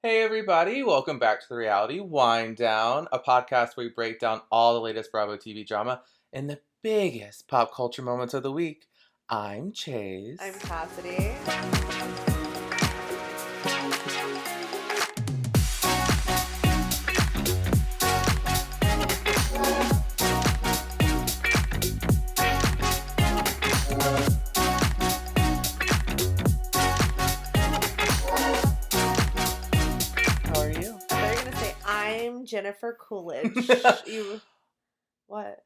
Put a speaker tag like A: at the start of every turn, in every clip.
A: Hey everybody, welcome back to the Reality Wind Down, a podcast where we break down all the latest Bravo TV drama and the biggest pop culture moments of the week. I'm Chase.
B: I'm Cassidy.
A: How are you?
B: I thought you were going to say, I'm Jennifer Coolidge. What?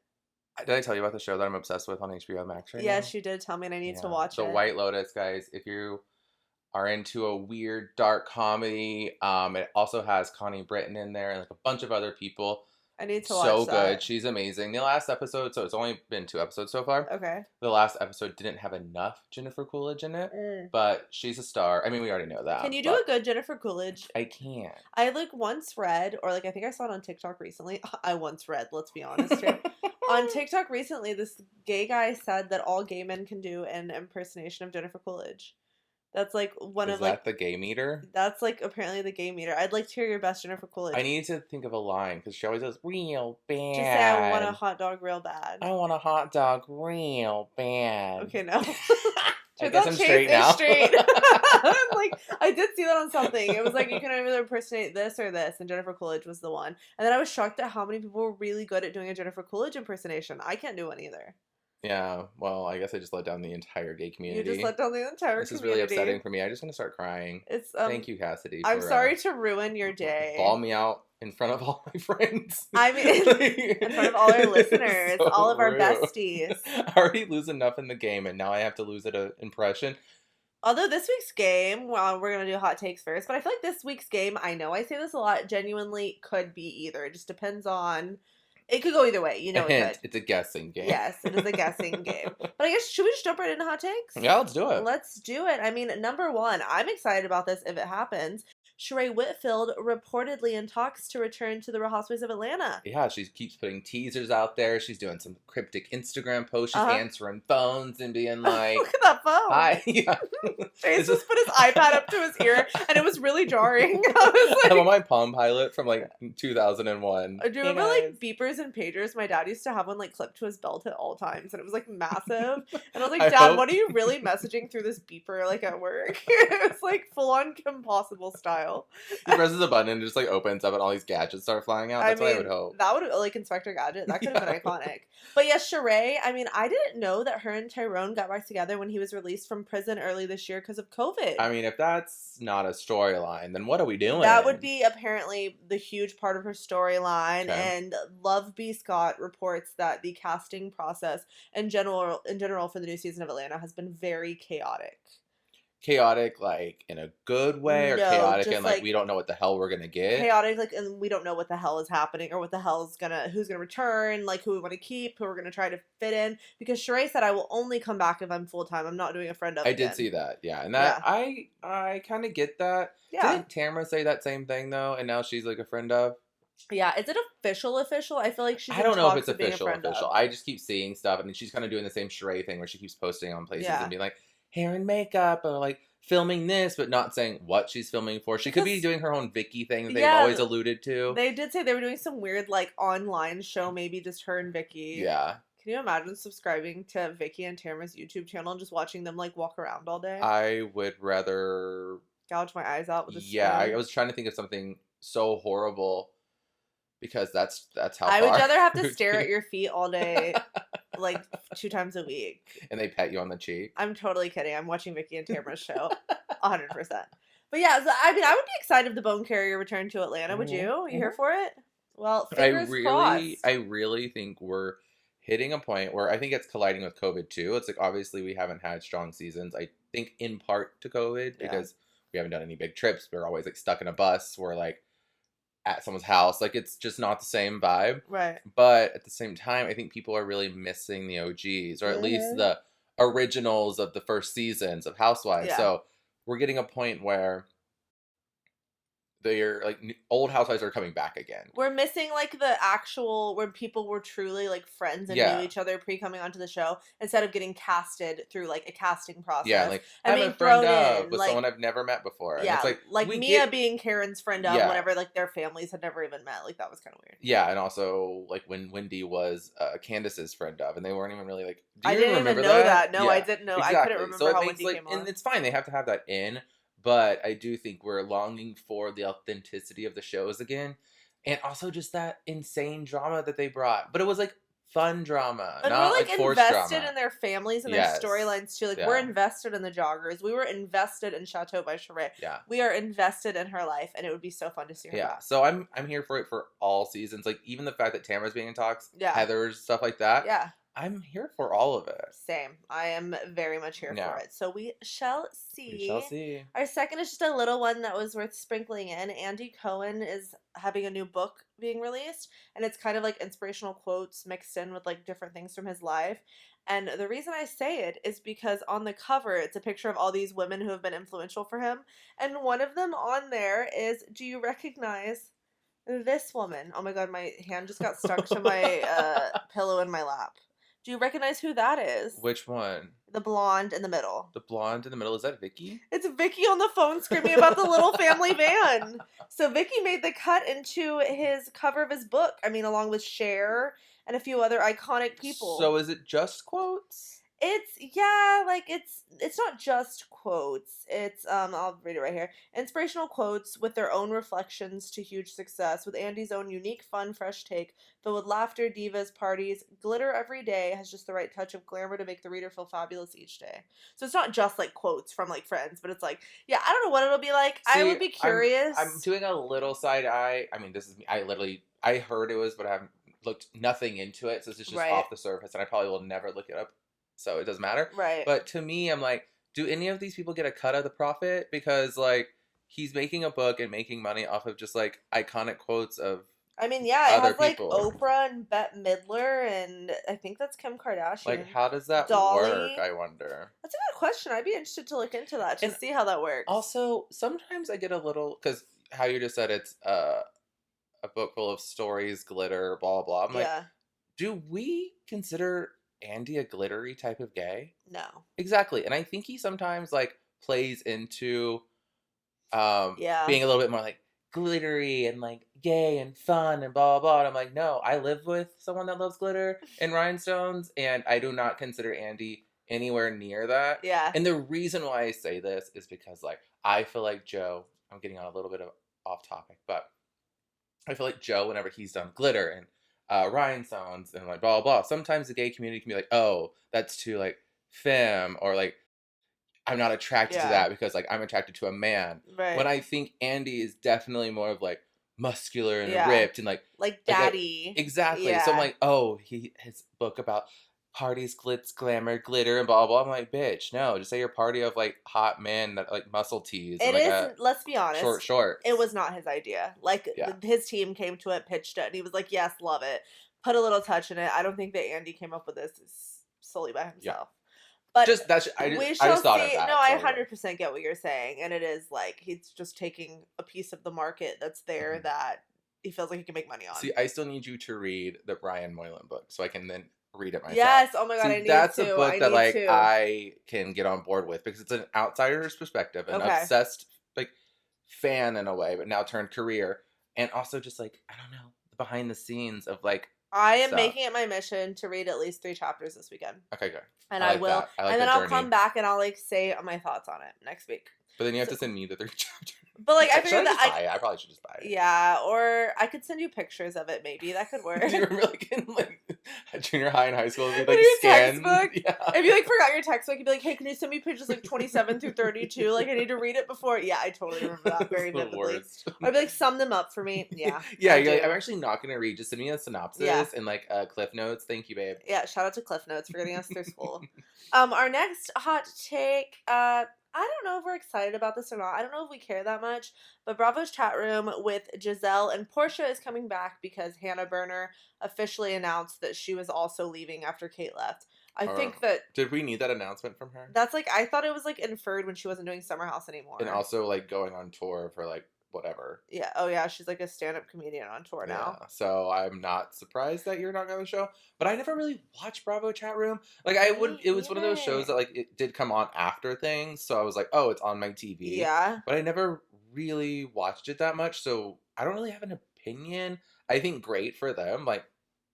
A: Did I tell you about the show that I'm obsessed with on HBO Max right now?
B: Yes, you did tell me and I need to watch
A: The
B: it.
A: White Lotus, guys. If you are into a weird, dark comedy, it also has Connie Britton in there and like a bunch of other people.
B: I need to watch
A: So
B: that.
A: good. She's amazing. The last episode, so it's only been 2 episodes so far.
B: Okay.
A: The last episode didn't have enough Jennifer Coolidge in it, but she's a star. I mean, we already know that.
B: Can you do a good Jennifer Coolidge?
A: I can't.
B: I once read, or I think I saw it on TikTok recently. I once read, let's be honest here. On TikTok recently, this gay guy said that all gay men can do an impersonation of Jennifer Coolidge. That's one
A: Is
B: of
A: that the gay meter?
B: That's apparently the gay meter. I'd like to hear your best Jennifer Coolidge.
A: I need to think of a line because she always does real bad.
B: Just say I want a hot dog real bad.
A: I want a hot dog real bad.
B: Okay, no.
A: I guess I'm straight now.
B: Straight. I did see that on something. It was you can either impersonate this or this, and Jennifer Coolidge was the one. And then I was shocked at how many people were really good at doing a Jennifer Coolidge impersonation. I can't do one either.
A: Yeah, well, I guess I just let down the entire gay community.
B: You just let down the entire
A: This
B: community.
A: is really upsetting for me. I just want to start crying. Thank you, Cassidy.
B: I'm sorry to ruin your day.
A: Ball me out in front of all my friends.
B: I mean, in front of all our listeners,
A: so
B: all of our
A: rude.
B: besties.
A: I already lose enough in the game, and now I have to lose at an impression.
B: Although this week's game, well, we're going to do hot takes first, but I feel like this week's game, I know I say this a lot, genuinely could be either. It just depends on... It could go either way. You know it could.
A: It's a guessing game.
B: Yes, it is a guessing game. But I guess, should we just jump right into hot takes?
A: Yeah, let's do it.
B: Let's do it. I mean, number one, I'm excited about this if it happens. Sheree Whitfield reportedly in talks to return to the Real Housewives of Atlanta.
A: Yeah, she keeps putting teasers out there. She's doing some cryptic Instagram posts. She's answering phones and being like...
B: Look at that phone.
A: Hi. Yeah.
B: Chase just put his iPad up to his ear, and it was really jarring. I was
A: I'm on my Palm Pilot from 2001.
B: Do you remember beepers and pagers? My dad used to have one clipped to his belt at all times, and it was massive. And I was like, Dad, what are you really messaging through this beeper at work? It was full on Impossible style.
A: He presses a button and it just opens up and all these gadgets start flying out. That's what I would hope.
B: That would Inspector Gadget. That could have been iconic. But yes, Sheree, I mean, I didn't know that her and Tyrone got back together when he was released from prison early this year because of COVID.
A: I mean, if that's not a storyline, then what are we doing?
B: That would be apparently the huge part of her storyline. Okay. And Love B. Scott reports that the casting process in general for the new season of Atlanta has been very chaotic.
A: Chaotic, in a good way, or chaotic and we don't know what the hell we're gonna get?
B: Chaotic, and we don't know what the hell is happening, or what the hell is who's gonna return, who we want to keep, who we're gonna try to fit in. Because Sheree said, I will only come back if I'm full-time. I'm not doing a friend of
A: I
B: again.
A: did see that, yeah. And that, yeah. I kind of get that.
B: Yeah.
A: Didn't Tamara say that same thing, though, and now she's a friend of?
B: Yeah, is it official? I feel like she's
A: I don't know if it's official.
B: Of.
A: I just keep seeing stuff, and she's kind of doing the same Sheree thing where she keeps posting on places and being hair and makeup, or filming this, but not saying what she's filming for. She could be doing her own Vicky thing that they've always alluded to.
B: They did say they were doing some weird online show, maybe just her and Vicky.
A: Yeah.
B: Can you imagine subscribing to Vicky and Tamara's YouTube channel and just watching them walk around all day?
A: I would rather
B: gouge my eyes out with a spoon.
A: Yeah, I was trying to think of something so horrible because that's how
B: I would rather have to stare at your feet all day. 2 times a week.
A: And they pet you on the cheek.
B: I'm totally kidding. I'm watching Vicky and Tamara's show. 100%. But yeah, so, I mean, I would be excited if the Bone Carrier returned to Atlanta. Would you? You here for it? Well, fingers crossed.
A: I really think we're hitting a point where I think it's colliding with COVID too. It's obviously we haven't had strong seasons. I think in part to COVID because we haven't done any big trips. We're always stuck in a bus. We're at someone's house. It's just not the same vibe.
B: Right.
A: But at the same time, I think people are really missing the OGs, or at least the originals of the first seasons of Housewives. Yeah. So we're getting a point where they're like old housewives are coming back again.
B: We're missing like the actual where people were truly like friends and knew each other pre coming onto the show instead of getting casted through like a casting process.
A: Yeah, like
B: and
A: I'm a friend of with someone I've never met before.
B: Yeah,
A: and it's
B: like Mia being Karen's friend of whenever like their families had never even met. Like that was kind of weird.
A: Yeah, and also like when Wendy was Candace's friend of, and they weren't even really like.
B: I didn't even know that. No, I didn't know.
A: Exactly.
B: I couldn't remember how Wendy came on.
A: And it's fine. They have to have that in. But I do think we're longing for the authenticity of the shows again. And also just that insane drama that they brought. But it was like fun drama.
B: And
A: not
B: we're like
A: forced
B: invested
A: drama.
B: in their families and their storylines too. Like we're invested in the joggers. We were invested in Chateau by Sheree.
A: Yeah.
B: We are invested in her life, and it would be so fun to see her back.
A: So I'm here for it for all seasons. Like even the fact that Tamara's being in talks, Heather's, stuff like that.
B: Yeah.
A: I'm here for all of it.
B: Same. I am very much here for it. So we shall see.
A: We shall see.
B: Our second is just a little one that was worth sprinkling in. Andy Cohen is having a new book being released, and it's kind of like inspirational quotes mixed in with like different things from his life. And the reason I say it is because on the cover, it's a picture of all these women who have been influential for him. And one of them on there is, do you recognize this woman? Oh my God, my hand just got stuck to my pillow in my lap. Do you recognize who that is?
A: Which one?
B: The blonde in the middle.
A: The blonde in the middle, is that Vicky?
B: It's Vicky on the phone screaming about the little family van. So Vicky made the cut into his cover of his book. I mean, along with Cher and a few other iconic people.
A: So is it just quotes?
B: It's not just quotes. It's I'll read it right here. Inspirational quotes with their own reflections to huge success, with Andy's own unique, fun, fresh take, filled with laughter, divas, parties, glitter every day, has just the right touch of glamour to make the reader feel fabulous each day. So it's not just like quotes from like friends, but it's like, yeah, I don't know what it'll be like. See, I would be curious.
A: I'm doing a little side eye. I mean, this is me. I heard it was, but I haven't looked nothing into it, so it's just off the surface, and I probably will never look it up. So it doesn't matter.
B: Right.
A: But to me, I'm like, do any of these people get a cut of the profit? Because, like, he's making a book and making money off of just, like, iconic quotes of
B: I mean, yeah, it has, like, Oprah and Bette Midler, and I think that's Kim Kardashian.
A: Like, how does that work, I wonder?
B: That's a good question. I'd be interested to look into that to see how that works.
A: Also, sometimes I get a little, because how you just said it's a book full of stories, glitter, blah, blah. I'm like, do we consider Andy a glittery type of gay?
B: No.
A: Exactly. And I think he sometimes like plays into being a little bit more like glittery and like gay and fun and blah blah blah. And I'm like, no, I live with someone that loves glitter and rhinestones, and I do not consider Andy anywhere near that.
B: Yeah.
A: And the reason why I say this is because like I feel like Joe, I'm getting on a little bit of off topic, but I feel like Joe, whenever he's done glitter and rhinestones and like blah, blah, blah. Sometimes the gay community can be like, oh, that's too like femme, or like I'm not attracted to that because like I'm attracted to a man.
B: Right.
A: When I think Andy is definitely more of like muscular and ripped and like
B: daddy.
A: Exactly. Yeah. So I'm like, oh, his book about parties, glitz, glamour, glitter, and blah blah. I'm like, bitch, no, just say your party of like hot men that like muscle tees.
B: It is. Let's be honest.
A: Short.
B: It was not his idea. Like his team came to it, pitched it, and he was like, "Yes, love it." Put a little touch in it. I don't think that Andy came up with this solely by himself. Yeah. But
A: I just thought of that.
B: No, I 100% get what you're saying, and it is like he's just taking a piece of the market that's there that he feels like he can make money on.
A: See, I still need you to read the Brian Moylan book so I can then read it myself.
B: Yes, oh my God, I need to.
A: That's a book that like I can get on board with because it's an outsider's perspective, an obsessed like fan in a way, but now turned career, and also just like I don't know the behind the scenes of like.
B: I am making it my mission to read at least 3 chapters this weekend.
A: Okay, good.
B: And I will, and then I'll come back and I'll like say my thoughts on it next week.
A: But then you have to send me the 3 chapters.
B: But like I figured that
A: I probably should just buy it.
B: Yeah, or I could send you pictures of it. Maybe that could work.
A: Do you remember like in like junior high and high school, we'd like
B: your
A: scan
B: textbook? Yeah. If you like forgot your textbook, you'd be like, "Hey, can you send me pages like 27 through 32? Like I need to read it before." Yeah, I totally remember that very vividly. I'd be like, "Sum them up for me." Yeah.
A: Yeah, you're like, I'm actually not gonna read. Just send me a synopsis and like Cliff Notes. Thank you, babe.
B: Yeah, shout out to Cliff Notes for getting us through school. Our next hot take. I don't know if we're excited about this or not. I don't know if we care that much. But Bravo's chat room with Giselle and Portia is coming back because Hannah Berner officially announced that she was also leaving after Kate left. I think that...
A: Did we need that announcement from her?
B: That's like... I thought it was like inferred when she wasn't doing Summer House anymore.
A: And also like going on tour for like whatever.
B: Yeah. Oh, yeah. She's like a stand-up comedian on tour now.
A: Yeah, so I'm not surprised that you're not on the show. But I never really watched Bravo chat room. Like
B: Me
A: it was one of those shows that
B: either.
A: like it did come on after things, so I was like, oh, it's on my TV.
B: Yeah.
A: But I never really watched it that much, so I don't really have an opinion. I think great for them. Like,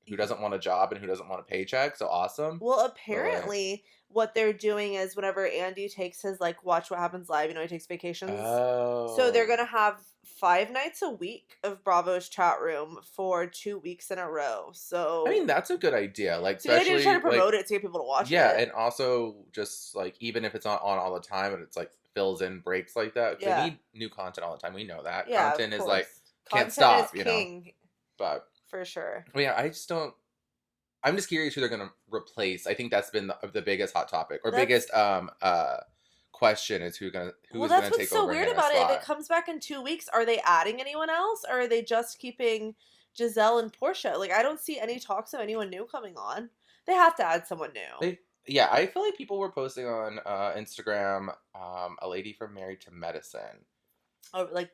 A: who doesn't want a job and who doesn't want a paycheck? So awesome.
B: Well,
A: But
B: apparently, what they're doing is whenever Andy takes his, like, Watch What Happens Live, he takes vacations. So they're
A: oh,
B: going to have 5 nights a week of Bravo's chat room for 2 weeks in a row.
A: I mean
B: So,
A: that's a good idea. Like
B: so they need to try to
A: especially like
B: promote it to get people to watch
A: yeah,
B: it.
A: and also just like even if it's not on all the time and it's like fills in breaks like that, they
B: Yeah.
A: need new content all the time. We know that
B: Yeah, of
A: content is like
B: course.
A: can't
B: Content
A: stop,
B: is king,
A: But
B: for sure.
A: yeah, I just don't. I'm just curious who they're gonna replace. I think that's been the biggest hot topic or
B: That's
A: biggest question is who's
B: Well,
A: gonna
B: that's what's
A: take
B: so
A: over
B: weird
A: Hannah's
B: about it. If it
A: spot.
B: comes back in 2 weeks, are they adding anyone else, or are they just keeping Giselle and Portia? Like, I don't see any talks of anyone new coming on. They have to add someone new.
A: Yeah, I feel like people were posting on Instagram a lady from Married to Medicine,
B: Oh, like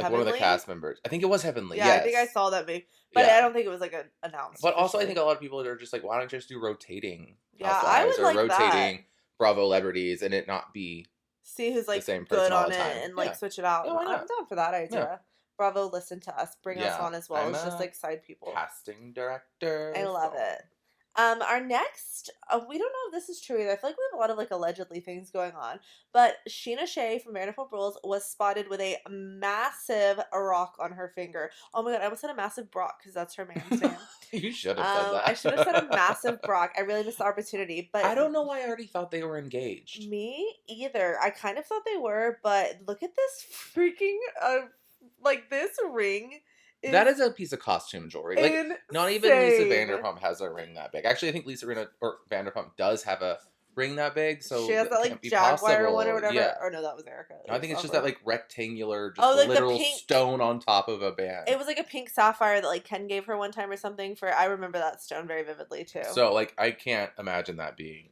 A: like one of the
B: Heavenly?
A: cast members. I think it was Heavenly.
B: Yeah, I think I
A: Yes.
B: saw that maybe, but I
A: Yeah.
B: don't think it was like announced
A: But also, I
B: officially.
A: think a lot of people are just like, why don't you just do rotating
B: Yeah, I
A: housewives
B: would
A: or
B: like that.
A: rotating Bravo celebrities and it not be
B: See who's
A: the
B: like
A: same
B: good
A: person all
B: on
A: the
B: it
A: time?
B: and like
A: Yeah.
B: switch it out.
A: Yeah,
B: And
A: why
B: I'm
A: not?
B: down for that
A: Yeah.
B: idea. Bravo, listen to us. Bring us
A: Yeah.
B: on as well
A: I'm
B: as just
A: a
B: like side people.
A: casting director.
B: I love
A: so-
B: it. Our next, we don't know if this is true either. I feel like we have a lot of like allegedly things going on. But Sheena Shea from Vanderpump Rules was spotted with a massive rock on her finger. Oh my god, I almost said a massive Brock because that's her man's name.
A: You should have said that.
B: I should have said a massive Brock. I really missed the opportunity, but
A: I don't know why I already thought they were engaged.
B: me either. I kind of thought they were, but look at this freaking like this ring.
A: That is a piece of costume jewelry. Like not even Lisa Vanderpump has a ring that big. Actually, I think Lisa Vanderpump does have a ring that big, so
B: she has that like
A: can't be
B: Jaguar
A: possible.
B: one or whatever.
A: Yeah.
B: Or no, that was Erika.
A: No, I think it's just that like rectangular, just
B: like the
A: literal
B: pink
A: stone on top of a band.
B: It was like a pink sapphire that like Ken gave her one time or something. I remember that stone very vividly too.
A: So like I can't imagine that being.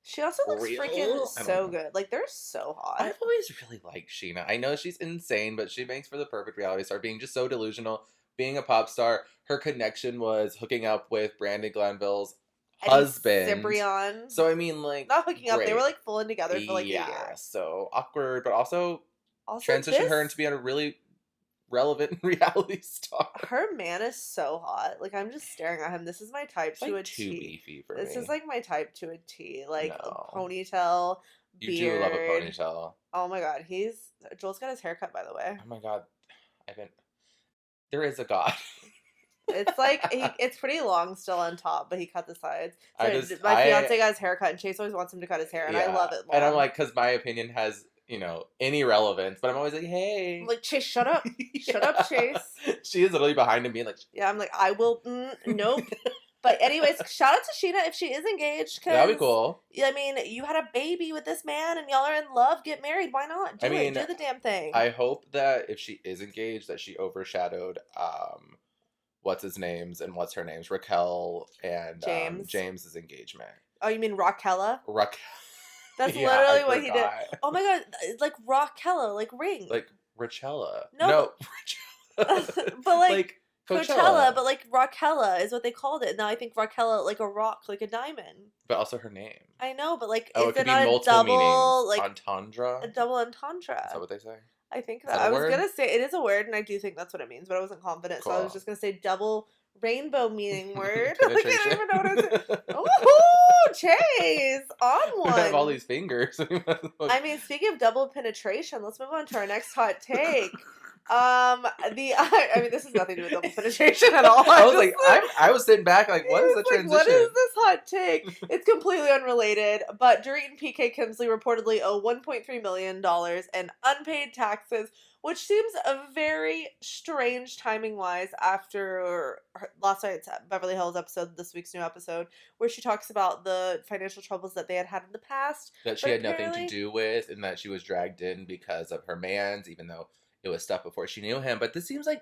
B: She also looks
A: real?
B: freaking
A: I don't
B: so
A: know.
B: good. Like they're so hot.
A: I've always really liked Sheena. I know she's insane, but she makes for the perfect reality star, being just so delusional, being a pop star. Her connection was hooking up with Brandon Glanville's husband.
B: Cibrian.
A: So I mean, like
B: Not hooking up. They
A: great.
B: were like fooling together for like a
A: Yeah,
B: year.
A: so awkward, but also transitioned
B: this,
A: her into being a really relevant reality star.
B: her man is so hot. Like I'm just staring at him. This is my type
A: It's
B: to
A: like
B: a
A: too
B: T.
A: beefy for
B: This
A: me.
B: is like my type to a T. Like
A: No.
B: a ponytail,
A: You
B: beard.
A: do love a ponytail.
B: Oh my god, Joel's got his haircut by the way.
A: Oh my god, there is a god.
B: It's like it's pretty long still on top, but he cut the sides. So
A: I
B: my fiance got his hair cut, and Chase always wants him to cut his hair, and I love it long.
A: And I'm like, because my opinion has any relevance, but I'm always like, hey,
B: I'm like, Chase, shut up, shut up, Chase.
A: She is literally behind him, being like,
B: Yeah, I'm like, I will, nope. But anyways, shout out to Sheena if she is engaged.
A: that'd be cool.
B: I mean, you had a baby with this man, and y'all are in love. Get married. Why not? Do the damn thing.
A: I hope that if she is engaged, that she overshadowed what's his name's and what's her name's, Raquel and James's engagement.
B: Oh, you mean Raquella?
A: Raquel.
B: That's
A: Yeah,
B: literally
A: I
B: what he did.
A: forgot.
B: Oh my god, it's like Raquella, like ring.
A: Like Rachella.
B: No.
A: Rachella.
B: But like
A: Coachella.
B: but like Raquella is what they called it. Now I think Raquella like a rock, like a diamond.
A: But also her name.
B: I know, but like
A: Oh,
B: is
A: it could
B: it
A: be
B: not a
A: multiple
B: double
A: meanings.
B: like
A: Entendre.
B: a double entendre?
A: Is that what they say?
B: I think
A: Is that
B: that.
A: a
B: I was
A: word?
B: gonna say it is a word, and I do think that's what it means, but I wasn't confident, so I was
A: Cool.
B: just gonna say double rainbow meaning word. Like, I don't even know what I was saying.
A: Oh,
B: Oh, Chase, on
A: we have all
B: one.
A: these fingers.
B: I mean, speaking of double penetration, let's move on to our next hot take. I mean, this has nothing to do with double penetration at all.
A: I was like, I was sitting back like, what is the
B: It's
A: transition?
B: What is this hot take? It's completely unrelated, but Dorit and PK Kimsley reportedly owe $1.3 million in unpaid taxes, which seems a very strange timing-wise after last night's Beverly Hills episode, this week's new episode, where she talks about the financial troubles that they had in the past.
A: That she had nothing to do with, and that she was dragged in because of her man's, even though it was stuff before she knew him. But this seems like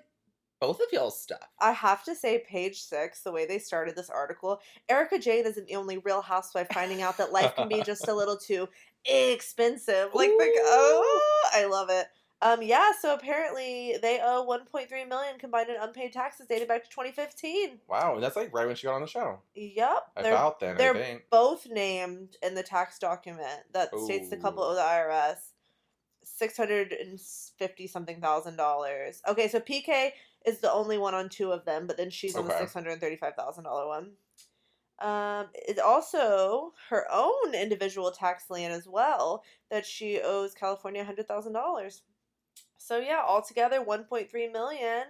A: both of y'all's stuff.
B: I have to say, page 6, the way they started this article, Erika Jane isn't the only real housewife finding out that life can be just a little too expensive. Like, oh, I love it. Yeah, so apparently they owe 1.3 million combined in unpaid taxes dating back to 2015.
A: Wow, and that's like right when she got on the show.
B: Yep,
A: About then, I
B: they're
A: think.
B: both named in the tax document that states the couple
A: Oh,
B: owe the IRS $650 something thousand dollars. Okay, so PK is the only one on two of them, but then she's on the
A: okay.
B: $635,000 one. It's also her own individual tax lien as well that she owes California $100,000. So yeah, altogether 1.3 million,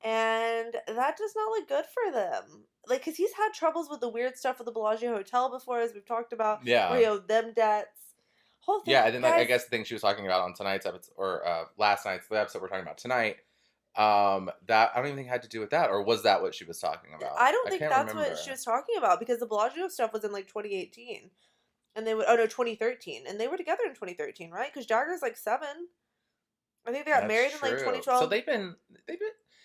B: and that does not look good for them. Like, cause he's had troubles with the weird stuff with the Bellagio Hotel before, as we've talked about, where
A: Yeah.
B: he owed them debts. Whole thing,
A: Yeah, and then like I
B: guys.
A: guess the thing she was talking about on tonight's episode or last night's the episode we're talking about tonight, that I don't even think had to do with that, or was that what she was talking about?
B: I don't
A: I
B: think
A: can't
B: that's what
A: remember.
B: she was talking about because the Bellagio stuff was in like 2018, and they would 2013, and they were together in 2013, right? Because Jagger's like 7. I think they got
A: That's
B: married in like
A: true.
B: 2012.
A: So they've been.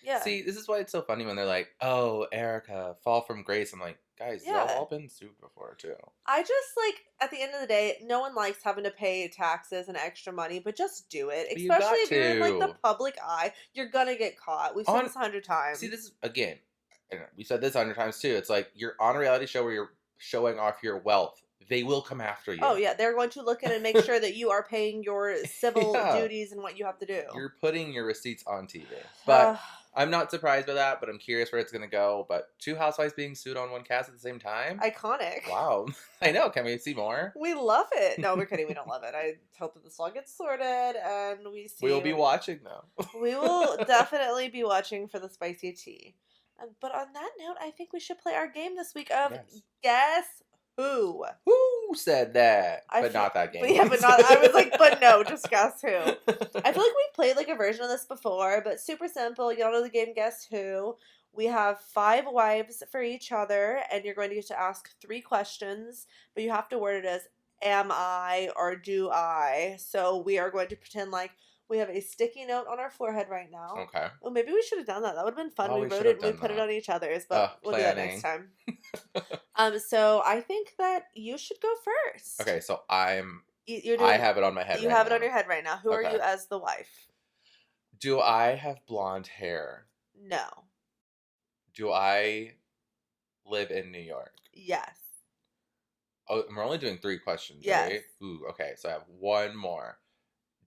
B: Yeah.
A: See, this is why it's so funny when they're like, "Oh, Erika, fall from grace." I'm like, guys, y'all
B: Yeah.
A: all been sued before too.
B: I just like at the end of the day, no one likes having to pay taxes and extra money, but just do it.
A: But you got
B: Especially if you're in like the
A: to.
B: public eye, you're gonna get caught. We've said this 100 times.
A: See, this is again, and we said this 100 times too. It's like you're on a reality show where you're showing off your wealth. They will come after you.
B: Oh yeah, they're going to look in and make sure that you are paying your civil
A: Yeah.
B: duties and what you have to do.
A: You're putting your receipts on TV. But I'm not surprised by that, but I'm curious where it's going to go. But 2 housewives being sued on one cast at the same time?
B: Iconic.
A: Wow. I know. Can we see more?
B: We love it. No, we're kidding. We don't love it. I hope that this all gets sorted and we see.
A: We'll be watching, though.
B: We will definitely be watching for the spicy tea. But on that note, I think we should play our game this week of Guess Who?
A: Who said that? But not that game.
B: But yeah, but not. I was like, but no, just Guess Who. I feel like we've played like a version of this before, but super simple. You all know the game Guess Who. We have 5 wives for each other, and you're going to get to ask 3 questions, but you have to word it as am I or do I. So we are going to pretend like we have a sticky note on our forehead right now.
A: Okay.
B: Well, maybe we should have done that. That would have been fun.
A: Oh,
B: we wrote it and we put it on each other's, but we'll do that next time. So I think that you should go first.
A: Okay, so
B: I
A: have it on my head.
B: You have it on your head right now. Who are you as the wife?
A: Do I have blonde hair?
B: No.
A: Do I live in New York?
B: Yes.
A: Oh, we're only doing 3 questions,
B: yes.
A: Right? Ooh, okay, so I have one more.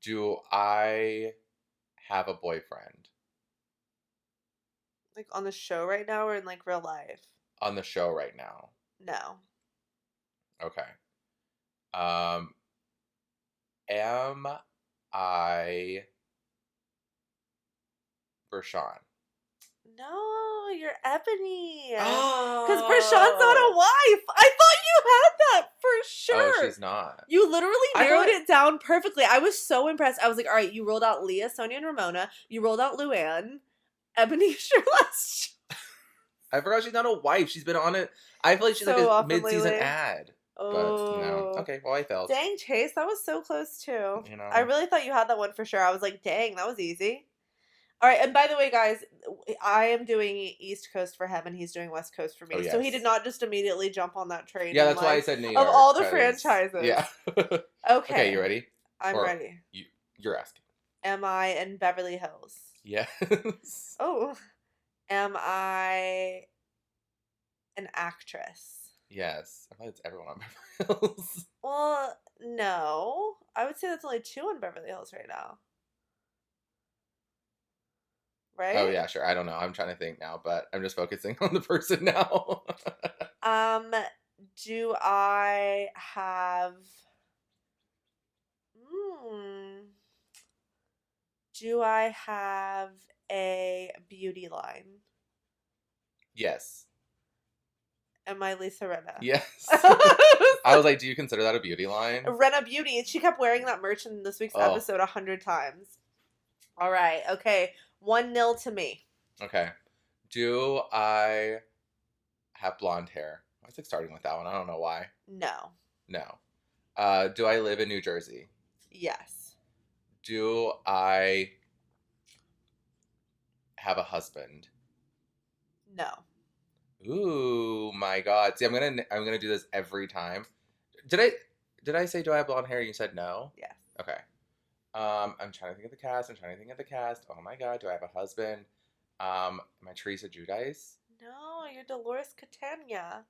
A: Do I have a boyfriend?
B: Like on the show right now or in like real life?
A: On the show right now.
B: No.
A: Okay. Am I Bershan?
B: No, you're Ebony.
A: Oh.
B: Because Bershan's not a wife. I thought you had that for sure.
A: Oh, she's not.
B: You literally narrowed it down perfectly. I was so impressed. I was like, all right, you rolled out Leah, Sonja, and Ramona. You rolled out Luann. Ebony's your last.
A: I forgot she's not a wife. She's been on it. I feel like she's
B: so
A: like a mid-season ad.
B: Oh.
A: But no. Okay, well, I failed.
B: Dang, Chase, that was so close too.
A: You know.
B: I really thought you had that one for sure. I was like, dang, that was easy. All right, and by the way, guys, I am doing East Coast for him, and he's doing West Coast for me.
A: Oh, yes.
B: So he did not just immediately jump on that train.
A: Yeah, that's why I said New York.
B: Of all the franchises.
A: Yeah.
B: Okay.
A: Okay, you ready?
B: I'm ready.
A: You're asking.
B: Am I in Beverly Hills?
A: Yes.
B: Oh. Am I an actress?
A: Yes. I thought it's everyone on Beverly Hills.
B: Well, no. I would say that's only 2 on Beverly Hills right now. Right?
A: Oh, yeah, sure. I don't know. I'm trying to think now, but I'm just focusing on the person now.
B: Do I have... Do I have a beauty line?
A: Yes.
B: Am I Lisa Rinna?
A: Yes. I was like, do you consider that a beauty line?
B: Rinna Beauty. She kept wearing that merch in this week's episode 100 times. All right. Okay. 1-0 to me.
A: Okay. Do I have blonde hair? I was like starting with that one. I don't know why.
B: No.
A: No. Do I live in New Jersey?
B: Yes.
A: Do I have a husband?
B: No.
A: Ooh, my God. See, I'm gonna do this every time. Did I say do I have blonde hair? You said no?
B: Yes.
A: Okay. I'm trying to think of the cast. Oh my god, do I have a husband? Am I Teresa Giudice?
B: No, you're Dolores Catania.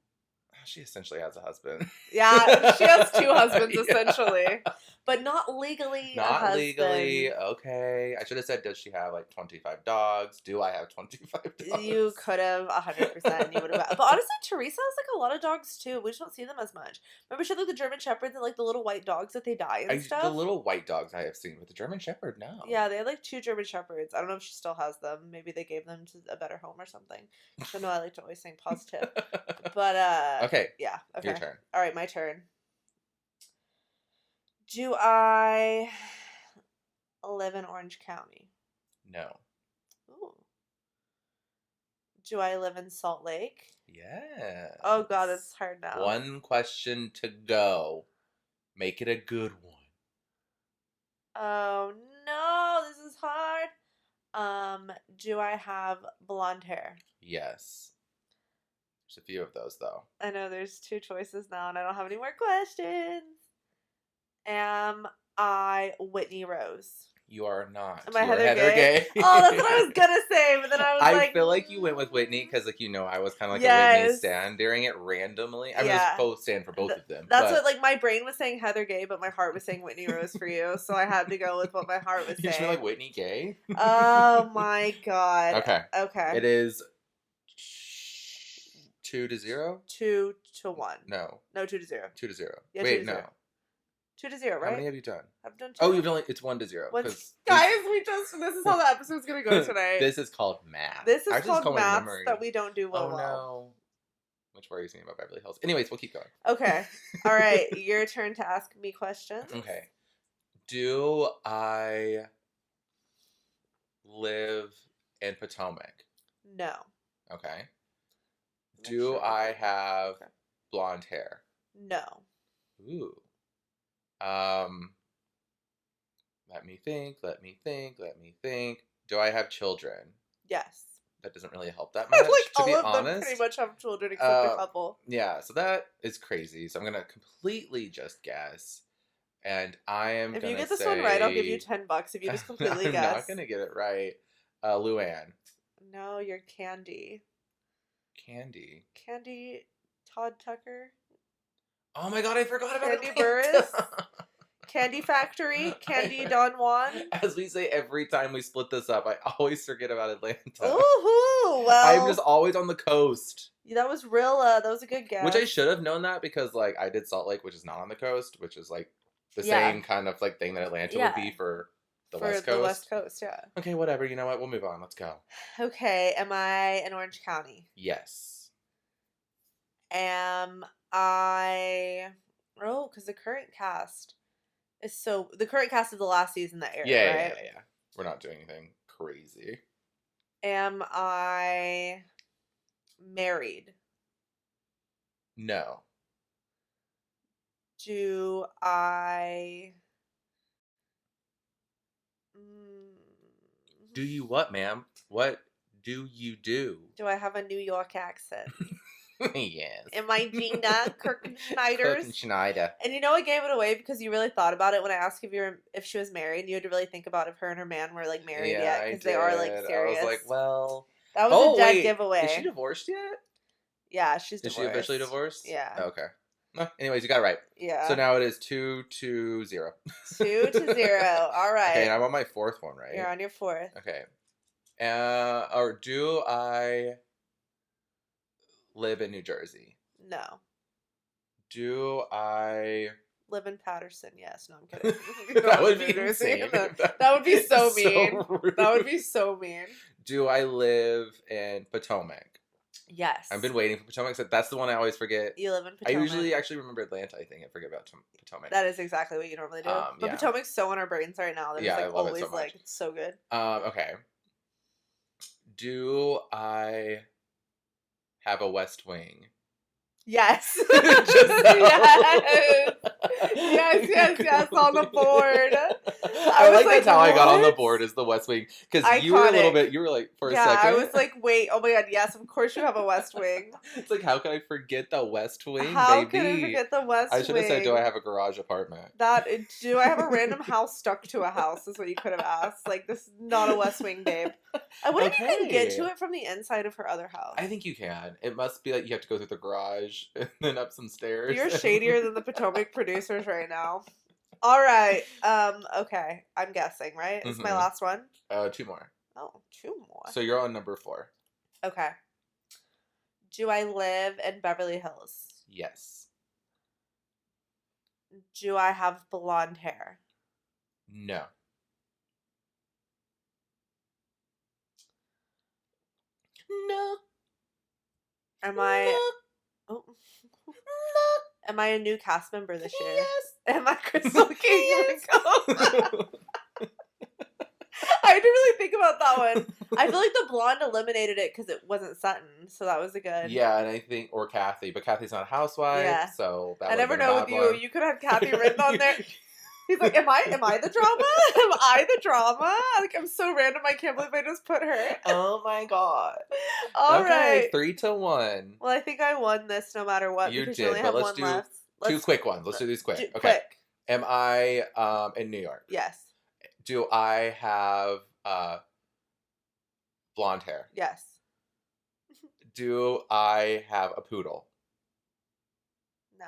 A: She essentially has a husband.
B: Yeah, she has two husbands
A: Yeah.
B: essentially, but not legally a
A: Not
B: husband.
A: legally. Okay. I should have said, does she have like 25 dogs? Do I have 25 dogs?
B: You could have 100%. You would have. But honestly, Teresa has like a lot of dogs too. We just don't see them as much. Remember, she had like the German Shepherds and like the little white dogs that they die and stuff.
A: The little white dogs I have seen with the German Shepherd, no.
B: Yeah, they had like 2 German Shepherds. I don't know if she still has them. Maybe they gave them to a better home or something. So no, I like to always think positive. But
A: Okay.
B: yeah. Okay.
A: Your turn.
B: All right, my turn. Do I live in Orange County?
A: No.
B: Ooh. Do I live in Salt Lake?
A: Yeah.
B: Oh god, it's hard now.
A: One question to go. Make it a good one.
B: Oh no, this is hard. Do I have blonde hair?
A: Yes. There's a few of those though.
B: I know there's 2 choices now and I don't have any more questions. Am I Whitney Rose?
A: You are not.
B: Am I
A: You are
B: Heather Gay? Oh, that's what I was gonna say, but then I was like,
A: I feel like you went with Whitney because, like, I was kind of like a Whitney
B: Yes.
A: stan during it randomly. I mean,
B: Yeah.
A: I was both stan for both of them.
B: That's
A: but
B: what, like, my brain was saying Heather Gay, but my heart was saying Whitney Rose for you, so I had to go with what my heart was
A: You just
B: saying.
A: like Whitney Gay?
B: Oh my god.
A: Okay.
B: Okay.
A: It is 2-0?
B: 2-1.
A: No.
B: No, 2-0.
A: 2-0.
B: Yeah,
A: Wait,
B: 2-0.
A: no.
B: 2-0, right?
A: How many have you done?
B: I've done 2.
A: Oh, it's 1-0.
B: Guys, this is how the episode's gonna go tonight.
A: This is called math.
B: This is
A: Ours
B: called
A: my
B: maths
A: memory.
B: that we don't do well.
A: Oh no. Which worries me about Beverly Hills. Anyways, we'll keep going.
B: Okay. All right. Your turn to ask me questions.
A: Okay. Do I live in Potomac?
B: No.
A: Okay. Do I have blonde hair?
B: No.
A: Ooh. Let me think. Do I have children?
B: Yes.
A: That doesn't really help that much,
B: like
A: to
B: all
A: be
B: of
A: honest.
B: them pretty much have children except a couple.
A: Yeah, so that is crazy. So I'm gonna completely just guess. And I am
B: If
A: gonna
B: you get this
A: say,
B: one right, I'll give you $10 if you just completely
A: I'm
B: guess.
A: not gonna get it right. Luann.
B: No, you're Candy.
A: Candy.
B: Candy Todd Tucker.
A: Oh my god, I forgot about
B: Candy
A: it.
B: Burris. Candy Factory. Candy Don Juan.
A: As we say every time we split this up, I always forget about Atlanta.
B: Ooh, well.
A: I'm just always on the coast.
B: That was real. That was a good guess.
A: Which I should have known that because, like, I did Salt Lake, which is not on the coast, which is like the same kind of like thing that Atlanta would be for the West Coast.
B: The West Coast, yeah.
A: Okay, whatever. You know what? We'll move on. Let's go.
B: Okay, am I in Orange County?
A: Yes.
B: Am I? Oh, because the current cast is the current cast of the last season that aired, right?
A: Yeah. We're not doing anything crazy.
B: Am I married?
A: No.
B: Do I?
A: Do you what, ma'am? What do you do?
B: Do I have a New York accent?
A: Yes.
B: Am I Gina Kirkenschneiders?
A: Schneider.
B: And you know, I gave it away because you really thought about it when I asked if she was married. You had to really think about if her and her man were like married yet because they are like serious.
A: I was like, well,
B: that was a dead giveaway.
A: Is she divorced yet?
B: Yeah, she's divorced.
A: Is she officially divorced?
B: Yeah.
A: Oh, okay. Anyways, you got it right.
B: Yeah.
A: So now it is 2-0.
B: 2-0. All right.
A: Okay, and I'm on my 4th one, right?
B: You're on your 4th.
A: Okay. Or do I live in New Jersey?
B: No.
A: Do I
B: live in Patterson? Yes. No, I'm kidding.
A: That would be insane.
B: That would be so mean.
A: Rude.
B: That would be so mean.
A: Do I live in Potomac?
B: Yes.
A: I've been waiting for Potomac. So that's the one I always forget.
B: You live in Potomac.
A: I usually actually remember Atlanta, I think. I forget about Potomac.
B: That is exactly what you normally do. But
A: yeah.
B: Potomac's so on our brains right now that it's like always like it's so good.
A: Okay. Do I have a West Wing?
B: Yes.
A: Just so.
B: Yes, on the board.
A: I
B: was
A: like that's how I got on the
B: what?
A: board is the West Wing. Because you were a little bit, you were like, for a
B: Yeah,
A: second.
B: I was like, wait, oh my god, yes, of course you have a West Wing.
A: It's like, how can I forget the West Wing,
B: How
A: baby?
B: can I forget the West Wing?
A: I should have said, do I have a garage apartment?
B: Do I have a random house stuck to a house is what you could have asked. Like, this is not a West Wing, babe. I wonder if you can get to it from the inside of her other house.
A: I think you can. It must be like you have to go through the garage and then up some stairs.
B: You're shadier than the Potomac producers right now. All right. Okay. I'm guessing, right? It's my last one?
A: 2 more.
B: Oh, 2 more.
A: So you're on number 4.
B: Okay. Do I live in Beverly Hills?
A: Yes.
B: Do I have blonde hair?
A: No. No.
B: Am I...
A: No.
B: Oh. No. Am I a new cast member this year?
A: Yes.
B: Am I Crystal King?
A: Yes.
B: I didn't really think about that one. I feel like the blonde eliminated it because it wasn't Sutton, so that was a good.
A: Yeah, and I think, or Kathy, but Kathy's not a housewife,
B: Yeah.
A: so that
B: I never know with you.
A: one.
B: You could have Kathy written on there. He's like, am I the drama? Am I the drama? Like, I'm so random. I can't believe I just put her.
A: Oh my god.
B: All right.
A: 3-1.
B: Well, I think I won this no matter what.
A: You
B: because
A: did,
B: you only
A: but
B: have
A: let's
B: one
A: do
B: left.
A: 2 quick ones. Let's do these quick. Okay.
B: Quick.
A: Am I in New York?
B: Yes.
A: Do I have blonde hair?
B: Yes.
A: Do I have a poodle?
B: No.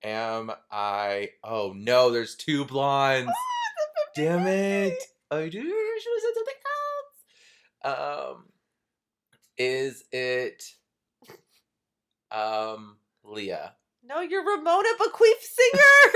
A: Am I... Oh, no, there's 2 blondes. Damn it. I should have said something else. Is it Leah?
B: No, you're Ramona Bequeath singer.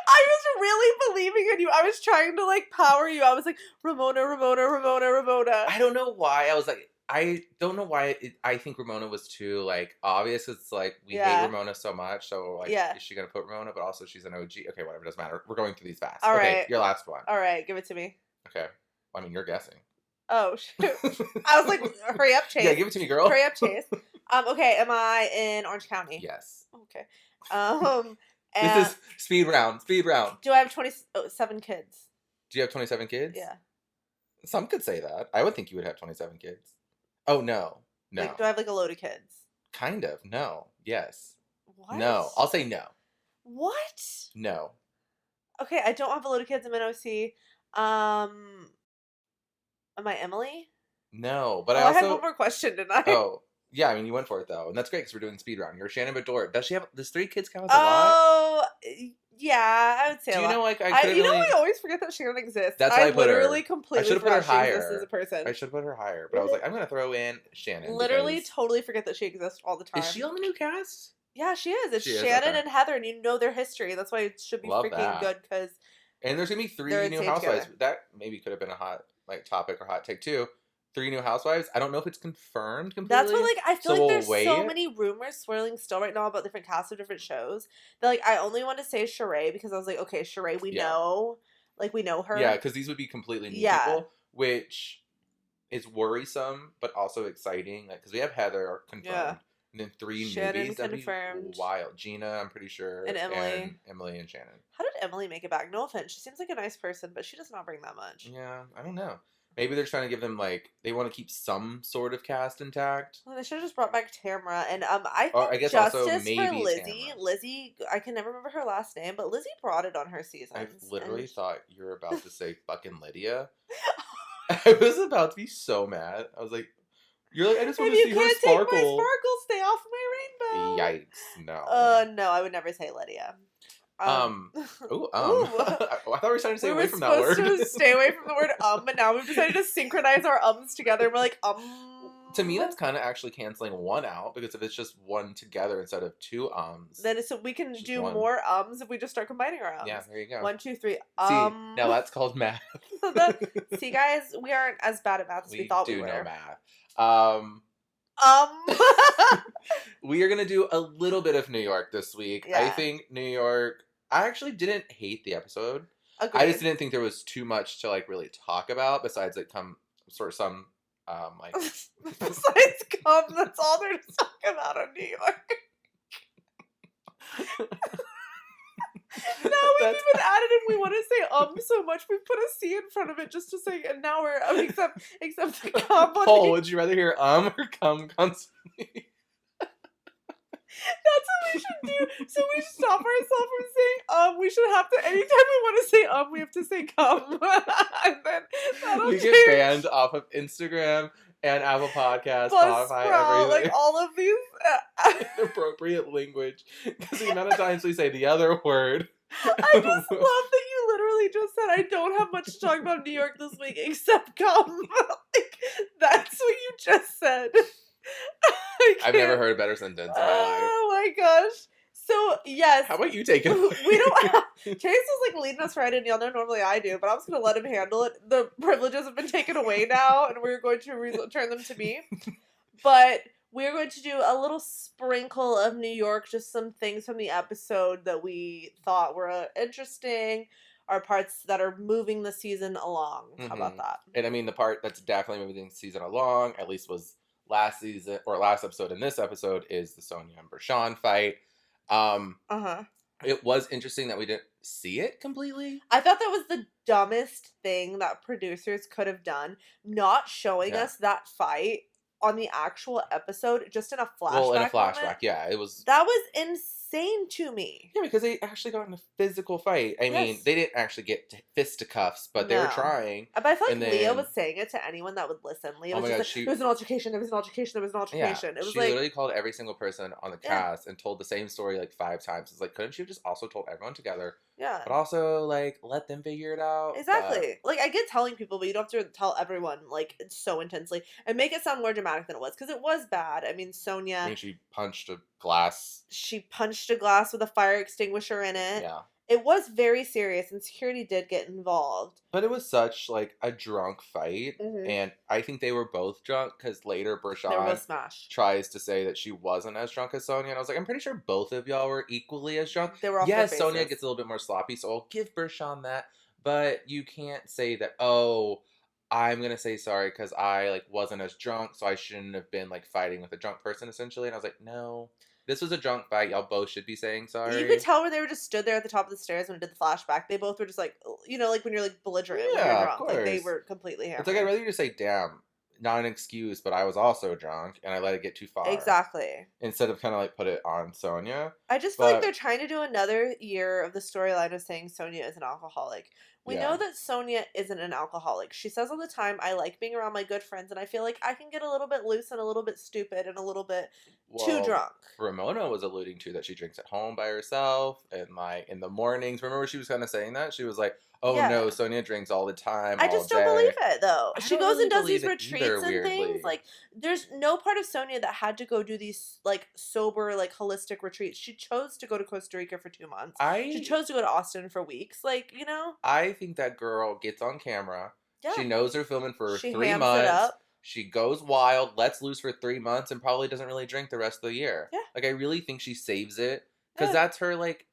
B: I was really believing in you. I was trying to like power you. I was like, Ramona.
A: I don't know why. I was like, I don't know why I think Ramona was too like obvious. It's like we hate Ramona so much, so like is she gonna put Ramona? But also she's an OG. Okay, whatever, doesn't matter. We're going through these fast.
B: All
A: okay,
B: right.
A: your last one.
B: All right, give it to me.
A: Okay. I mean, you're guessing.
B: Oh shoot! I was like, hurry up, Chase.
A: Yeah, give it to me, girl.
B: Hurry up, Chase. Okay, am I in Orange County?
A: Yes.
B: Okay.
A: This is speed round.
B: Do I have 27 kids?
A: Do you have 27 kids?
B: Yeah.
A: Some could say that. I would think you would have 27 kids. Oh, no. No.
B: Like, do I have like a load of kids?
A: Kind of. No. Yes.
B: What?
A: No. I'll say no.
B: What?
A: No.
B: Okay, I don't have a load of kids. I'm an OC. Am I Emily?
A: No, but
B: I had one more question, didn't I?
A: Oh. Yeah, I mean, you went for it, though. And that's great, because we're doing speed round. You're Shannon Bedore. Does 3 kids count as a lot?
B: Oh, yeah, I would say
A: Do
B: a
A: you
B: lot.
A: know, like,
B: I always forget that Shannon exists.
A: That's why I put her.
B: literally completely
A: I should have put her
B: forgot she exists
A: higher.
B: as a person.
A: I should put her higher. But I was like, I'm going to throw in Shannon.
B: Literally
A: because...
B: totally forget that she exists all the time.
A: Is she on the new cast?
B: Yeah, she is. It's
A: She is,
B: Shannon
A: okay.
B: and Heather, and you know their history. That's why it should be
A: Love
B: freaking
A: that.
B: good, because...
A: And there's going to be 3 new housewives. That maybe could have been a hot like topic or hot take, too. 3 new housewives. I don't know if it's confirmed completely.
B: That's what, like, I feel like there's
A: we'll
B: so many rumors swirling still right now about different casts of different shows. That, like, I only want to say Sheree because I was like, okay, Sheree, we know. Like, we know her.
A: Yeah, because these would be completely new people, which is worrisome, but also exciting. Like, because we have Heather confirmed. Yeah. And then 3
B: Shannon
A: newbies.
B: confirmed.
A: Wild. Gina, I'm pretty sure.
B: And Emily.
A: And Emily and Shannon.
B: How did Emily make it back? No offense. She seems like a nice person, but she does not bring that much.
A: Yeah, I don't know. Maybe they're trying to give them, like, they want to keep some sort of cast intact.
B: Well, they should have just brought back Tamara. And I think
A: I guess
B: justice
A: also maybe
B: for Lizzie.
A: Tamara.
B: Lizzie, I can never remember her last name, but Lizzie brought it on her season.
A: I literally thought you were about to say fucking Lydia. I was about to be so mad. I was like, you're like, I just want to see her sparkle.
B: Take my sparkle, stay off my rainbow.
A: Yikes, no.
B: No, I would never say Lydia.
A: I thought we were trying to stay away from that word.
B: We were supposed to stay away from the word but now we've decided to synchronize our ums together, and we're like,
A: To me, that's kind of actually canceling one out, because if it's just one together instead of 2 ums.
B: Then so we can do more ums if we just start combining our ums.
A: Yeah, there you go.
B: 1, 2, 3,
A: See, now that's called math.
B: See, guys, we aren't as bad at math as we thought we were.
A: We do know math. We are going to do a little bit of New York this week. Yeah. I think New York... I actually didn't hate the episode.
B: Agreed.
A: I just didn't think there was too much to, like, really talk about, besides, like, some Like
B: besides cum, that's all they're talking about in New York. Now we've even added in, we want to say so much, we put a C in front of it just to say, and now we're, except the cum.
A: Paul, would you rather hear or cum constantly?
B: That's what we should do. So we should stop ourselves from saying we should have to, anytime we want to say we have to say cum. And then that'll
A: we
B: change.
A: get banned off of Instagram and Apple Podcasts, Spotify, everything.
B: Like all of these
A: inappropriate language. Because the amount of times we say the other word.
B: I just love that you literally just said, I don't have much to talk about in New York this week except cum. Like, that's what you just said.
A: I've never heard a better sentence in my life.
B: Oh my gosh. So, yes.
A: How about you take it away?
B: We don't have... Chase was like leading us right in. Y'all know normally I do, but I'm just going to let him handle it. The privileges have been taken away now, and we're going to return them to me. But we're going to do a little sprinkle of New York, just some things from the episode that we thought were interesting, or parts that are moving the season along. Mm-hmm. How about that?
A: And I mean, the part that's definitely moving the season along, at least was last season, or last episode and this episode, is the Sonja and Bershan fight. It was interesting that we didn't see it completely.
B: I thought that was the dumbest thing that producers could have done, not showing us that fight on the actual episode, just in a flashback. Well, in a flashback, moment.
A: Yeah, it was.
B: That was insane to me.
A: Yeah, because they actually got in a physical fight. I mean, they didn't actually get fisticuffs, but they were trying.
B: But I felt like Leah was saying it to anyone that would listen. Leah was just like, there was an altercation, there was an altercation, there was an altercation.
A: Yeah,
B: it was
A: she literally called every single person on the cast and told the same story like 5 times. It's like, couldn't she have just also told everyone together?
B: Yeah.
A: But also, like, let them figure it out.
B: Exactly. Like, I get telling people, but you don't have to tell everyone, like, so intensely. And make it sound more dramatic than it was. Because it was bad. I mean, Sonja... I mean,
A: she punched a glass.
B: She punched a glass with a fire extinguisher in it.
A: Yeah.
B: It was very serious, and security did get involved.
A: But it was such, like, a drunk fight. Mm-hmm. And I think they were both drunk, because later Bershan tries to say that she wasn't as drunk as Sonja. And I was like, I'm pretty sure both of y'all were equally as drunk.
B: They were off
A: yes, Sonja gets a little bit more sloppy, so I'll give Bershan that. But you can't say that, I'm going to say sorry because I, like, wasn't as drunk, so I shouldn't have been, like, fighting with a drunk person, essentially. And I was like, no. This was a drunk fight. Y'all both should be saying sorry.
B: You could tell when they were just stood there at the top of the stairs when it did the flashback. They both were just like, you know, like when you're like belligerent when you're drunk. Like they were completely hammered.
A: It's like I'd rather you just say, damn, not an excuse, but I was also drunk and I let it get too far.
B: Exactly.
A: Instead of kind of like put it on Sonja.
B: I just feel like they're trying to do another year of the storyline of saying Sonja is an alcoholic. We know that Sonja isn't an alcoholic. She says all the time, I like being around my good friends, and I feel like I can get a little bit loose and a little bit stupid and a little bit too drunk.
A: Ramona was alluding to that she drinks at home by herself and like in the mornings. Remember she was kind of saying that? She was like, no, Sonja drinks all the time.
B: I just don't believe it, though. She goes and does these retreats and
A: weirdly.
B: things. Like, there's no part of Sonja that had to go do these, like, sober, like, holistic retreats. She chose to go to Costa Rica for 2 months. She chose to go to Austin for weeks. Like, you know?
A: I think that girl gets on camera. Yeah. She knows they're filming for 3 months.
B: It up.
A: She goes wild, lets loose for 3 months, and probably doesn't really drink the rest of the year.
B: Yeah.
A: Like, I really think she saves it. Because that's her, like...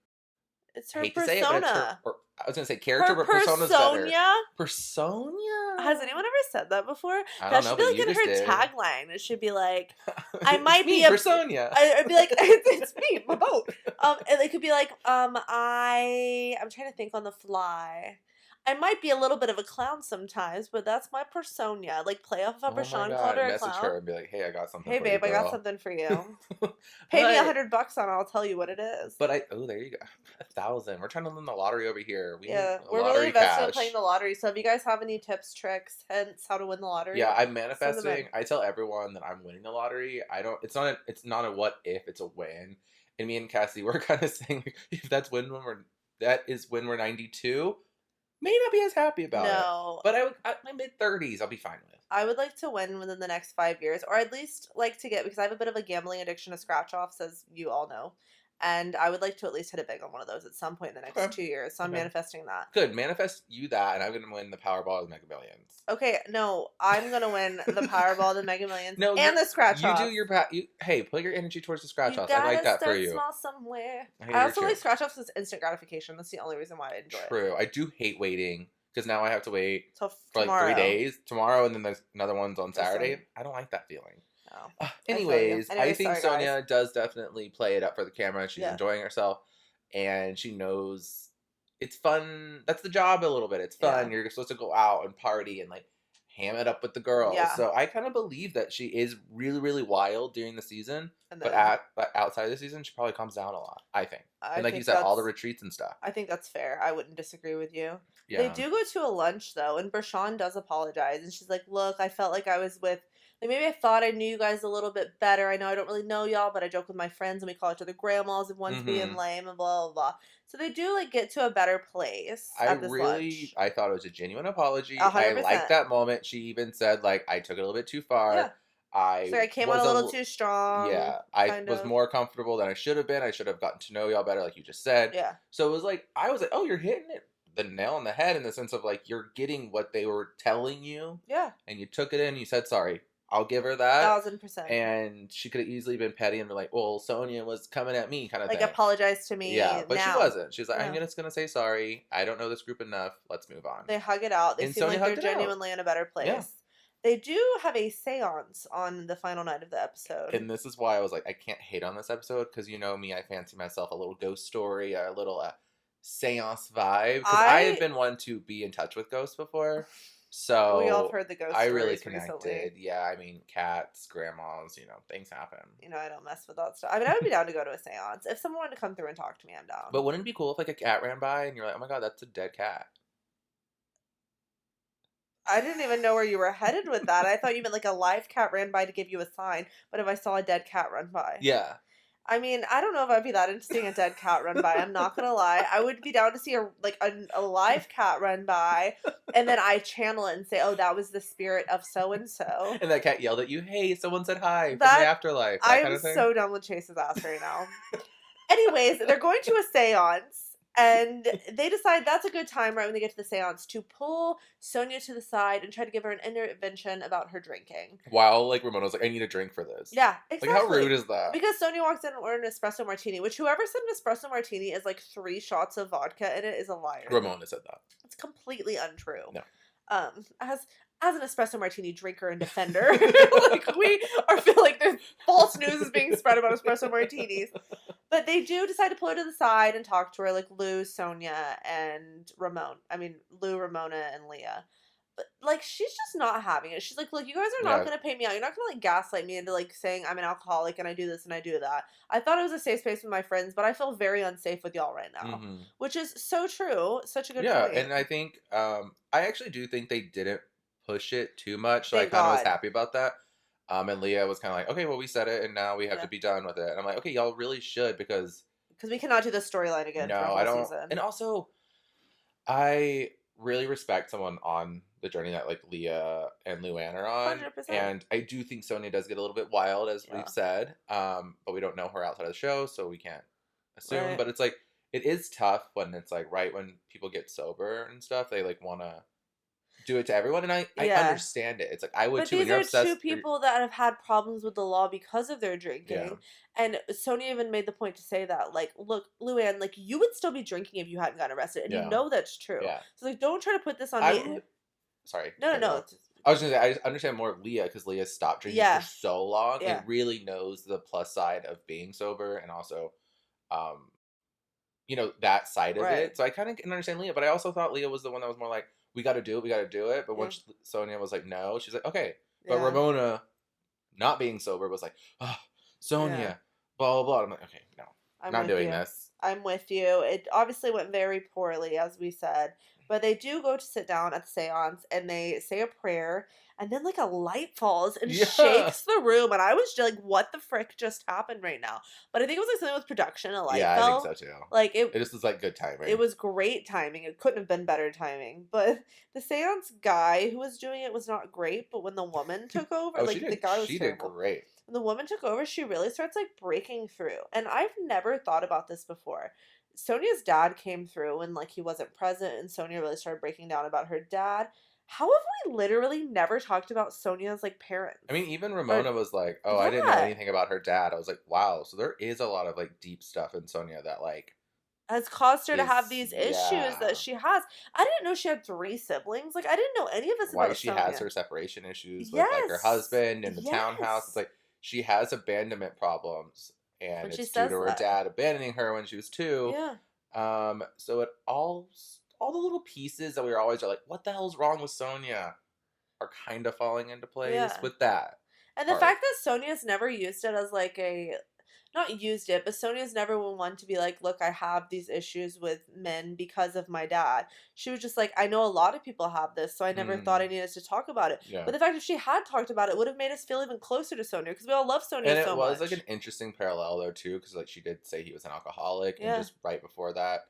B: It's her persona.
A: I was going to say character, but persona's better. Persona?
B: Has anyone ever said that before?
A: I
B: that
A: don't know,
B: should be like in her
A: did.
B: tagline. It should be like, I might be
A: a persona.
B: I'd be like, it's me, my boat. And it could be like, I'm trying to think on the fly. I might be a little bit of a clown sometimes, but that's my persona. Like, play off of a Bershan called her a clown.
A: Message her and be like, hey, I got something
B: for you. Hey, babe, I got something for you. Pay me $100 on it, I'll tell you what it is.
A: But there you go. 1,000. We're trying to win the lottery over here.
B: We're really invested in playing the lottery. So if you guys have any tips, tricks, hints, how to win the lottery.
A: Yeah, I'm manifesting. I tell everyone that I'm winning the lottery. It's not a what if, it's a when. And me and Cassie, we're kind of saying, like, if that is when we're 92, may not be as happy about it. But at my mid-30s, I'll be fine with.
B: I would like to win within the next 5 years, or at least like to get, because I have a bit of a gambling addiction to scratch-offs, as you all know. And I would like to at least hit it big on one of those at some point in the next 2 years. So I'm manifesting that.
A: Good. Manifest you that, and I'm going to win the Powerball of the Mega Millions.
B: Okay, no. I'm going to win the Powerball of the Mega Millions and the scratch-offs.
A: You do your... hey, put your energy towards the scratch-offs. I like that for you.
B: Small somewhere. I also like scratch-offs as instant gratification. That's the only reason why I enjoy it.
A: True. I do hate waiting because now I have to wait
B: So
A: for like 3 days tomorrow, and then there's another one's on Saturday. I don't like that feeling.
B: No.
A: Anyways, I think
B: sorry,
A: Sonja
B: guys.
A: does definitely play it up for the camera. She's
B: Yeah.
A: enjoying herself, and she knows it's fun. That's the job a little bit. It's fun.
B: Yeah.
A: You're supposed to go out and party and like ham it up with the girls.
B: Yeah.
A: So I kind of believe that she is really, really wild during the season,
B: And
A: but
B: then,
A: outside the season, she probably calms down a lot. I think, and like you
B: think
A: said, all the
B: that's-
A: retreats and stuff.
B: I think that's fair. I wouldn't disagree with you.
A: Yeah.
B: They do go to a lunch though, and Bershan does apologize, and she's like, "Look, I felt like I was with, like, maybe I thought I knew you guys a little bit better. I know I don't really know y'all, but I joke with my friends, and we call each other grandmas if one's being lame and blah blah blah." So they do like get to a better place at this lunch.
A: I thought it was a genuine apology.
B: 100%.
A: I liked that moment. She even said like, "I took it a little bit too far."
B: Yeah.
A: I
B: So I came on a little too strong.
A: Yeah, I was more comfortable than I should have been. I should have gotten to know y'all better, like you just said.
B: Yeah.
A: So it was like, I was like, oh, you're hitting it the nail on the head in the sense of like, you're getting what they were telling you.
B: Yeah.
A: And you took it in, you said, sorry. I'll give her that.
B: 1000%.
A: And she could have easily been petty and be like, well, Sonja was coming at me kind of
B: like
A: thing.
B: apologize to me.
A: Yeah, but
B: now.
A: she wasn't. She was like,
B: Yeah.
A: I'm just going to say sorry. I don't know this group enough. Let's move on.
B: They hug it out. They
A: And
B: seem
A: Sonja
B: like
A: hugged
B: they're
A: it out.
B: genuinely in a better place.
A: Yeah.
B: They do have a seance on the final night of the episode.
A: And this is why I was like, I can't hate on this episode because you know me, I fancy myself a little ghost story, a little seance vibe. Because I have been one to be in touch with ghosts before. So
B: we all have heard the ghost
A: I
B: stories
A: really connected.
B: recently.
A: Yeah, I mean, cats, grandmas, things happen.
B: I don't mess with that stuff. I mean, I would be down to go to a seance. If someone wanted to come through and talk to me, I'm down.
A: But wouldn't it be cool if like a cat ran by and you're like, oh my god, that's a dead cat?
B: I didn't even know where you were headed with that. I thought you meant like a live cat ran by to give you a sign, but if I saw a dead cat run by.
A: Yeah.
B: I mean, I don't know if I'd be that into seeing a dead cat run by. I'm not gonna lie. I would be down to see a live cat run by, and then I channel it and say, "Oh, that was the spirit of so and so."
A: And that cat yelled at you, "Hey, someone said hi from the
B: That-
A: afterlife." That
B: I'm
A: kind of thing.
B: so done with Chase's ass right now. Anyways, they're going to a seance. And they decide that's a good time right when they get to the seance to pull Sonja to the side and try to give her an intervention about her drinking.
A: While like Ramona's like, I need a drink for this.
B: Yeah, exactly.
A: Like how rude is that?
B: Because Sonja walks in and orders an espresso martini, which whoever said an espresso martini is like 3 shots of vodka in it is a liar.
A: Ramona said that.
B: It's completely untrue.
A: No.
B: As an espresso martini drinker and defender, like we are feel like there's false news is being spread about espresso martinis. But they do decide to pull her to the side and talk to her, like Lou, Sonja, and Lou, Ramona, and Leah. But like she's just not having it. She's like, look, you guys are not gonna pay me out. You're not gonna like gaslight me into like saying I'm an alcoholic and I do this and I do that. I thought it was a safe space with my friends, but I feel very unsafe with y'all right now.
A: Mm-hmm.
B: Which is so true. Such a good point.
A: Yeah, and I think I actually do think they didn't push it too much. So
B: Thank
A: I kind of
B: God.
A: was happy about that. And Leah was kind of like, okay, well, we said it, and now we have to be done with it. And I'm like, okay, y'all really should because
B: we cannot do this storyline again.
A: No,
B: for a whole
A: I don't.
B: Season.
A: And also, I really respect someone on the journey that like Leah and Luann are on.
B: 100%.
A: And I do think Sonja does get a little bit wild, as we've said. But we don't know her outside of the show, so we can't assume.
B: Right.
A: But it's like it is tough when it's like right when people get sober and stuff. They like want to do it to everyone, and I understand it. It's like I would
B: but
A: too.
B: these
A: When you're
B: are
A: obsessed,
B: two people that have had problems with the law because of their drinking. And Sonja even made the point to say that, like, look, Luann, like, you would still be drinking if you hadn't gotten arrested, and you know that's true.
A: Yeah.
B: So, like, don't try to put this on me.
A: Sorry.
B: No.
A: I was gonna say I just understand more of Leah because Leah stopped drinking for so long.
B: Yeah.
A: It really knows the plus side of being sober and also, that side of it. So I kind of can understand Leah, but I also thought Leah was the one that was more like, we got to do it. But once Sonja was like, no, she's like, okay. But Ramona, not being sober, was like, oh, Sonja, blah blah blah. I'm like, okay, no, I'm not doing this.
B: I'm with you. It obviously went very poorly, as we said. But they do go to sit down at the seance, and they say a prayer, and then, like, a light falls and shakes the room, and I was just like, what the frick just happened right now? But I think it was, like, something with production, a light fell.
A: I think so, too.
B: Like,
A: it just was, like, good timing.
B: It was great timing. It couldn't have been better timing. But the seance guy who was doing it was not great, but when the woman took over, the guy was terrible.
A: Did great.
B: When the woman took over, she really starts, like, breaking through. And I've never thought about this before. Sonja's dad came through when, like, he wasn't present, and Sonja really started breaking down about her dad. How have we literally never talked about Sonja's, like, parents?
A: I mean, even Ramona was like, oh, I didn't know anything about her dad. I was like, wow. So there is a lot of, like, deep stuff in Sonja that, like,
B: has caused her to have
A: is,
B: these issues that
A: yeah,
B: she has. I didn't know she had 3 siblings. Like, I didn't know any of this
A: why
B: about
A: she has
B: Sonja.
A: her separation issues with like her
B: Yes.
A: husband and the townhouse. It's
B: Yes.
A: like she has abandonment problems,
B: When
A: and
B: she
A: it's due to
B: says
A: her
B: that.
A: dad abandoning her when she was 2.
B: Yeah.
A: So it all the little pieces that we were always like, what the hell's wrong with Sonja, are kind of falling into place
B: Yeah.
A: with that
B: And the
A: part.
B: fact that Sonya's never used it as like a not used it, but Sonya's never been one to be like, look, I have these issues with men because of my dad. She was just like, I know a lot of people have this, so I never thought I needed to talk about it.
A: Yeah.
B: But the fact if she had talked about it would have made us feel even closer to Sonya because we all love
A: And
B: Sonya
A: it
B: so
A: was
B: much.
A: like an interesting parallel though too, because like she did say he was an alcoholic, and
B: Yeah.
A: just right before that,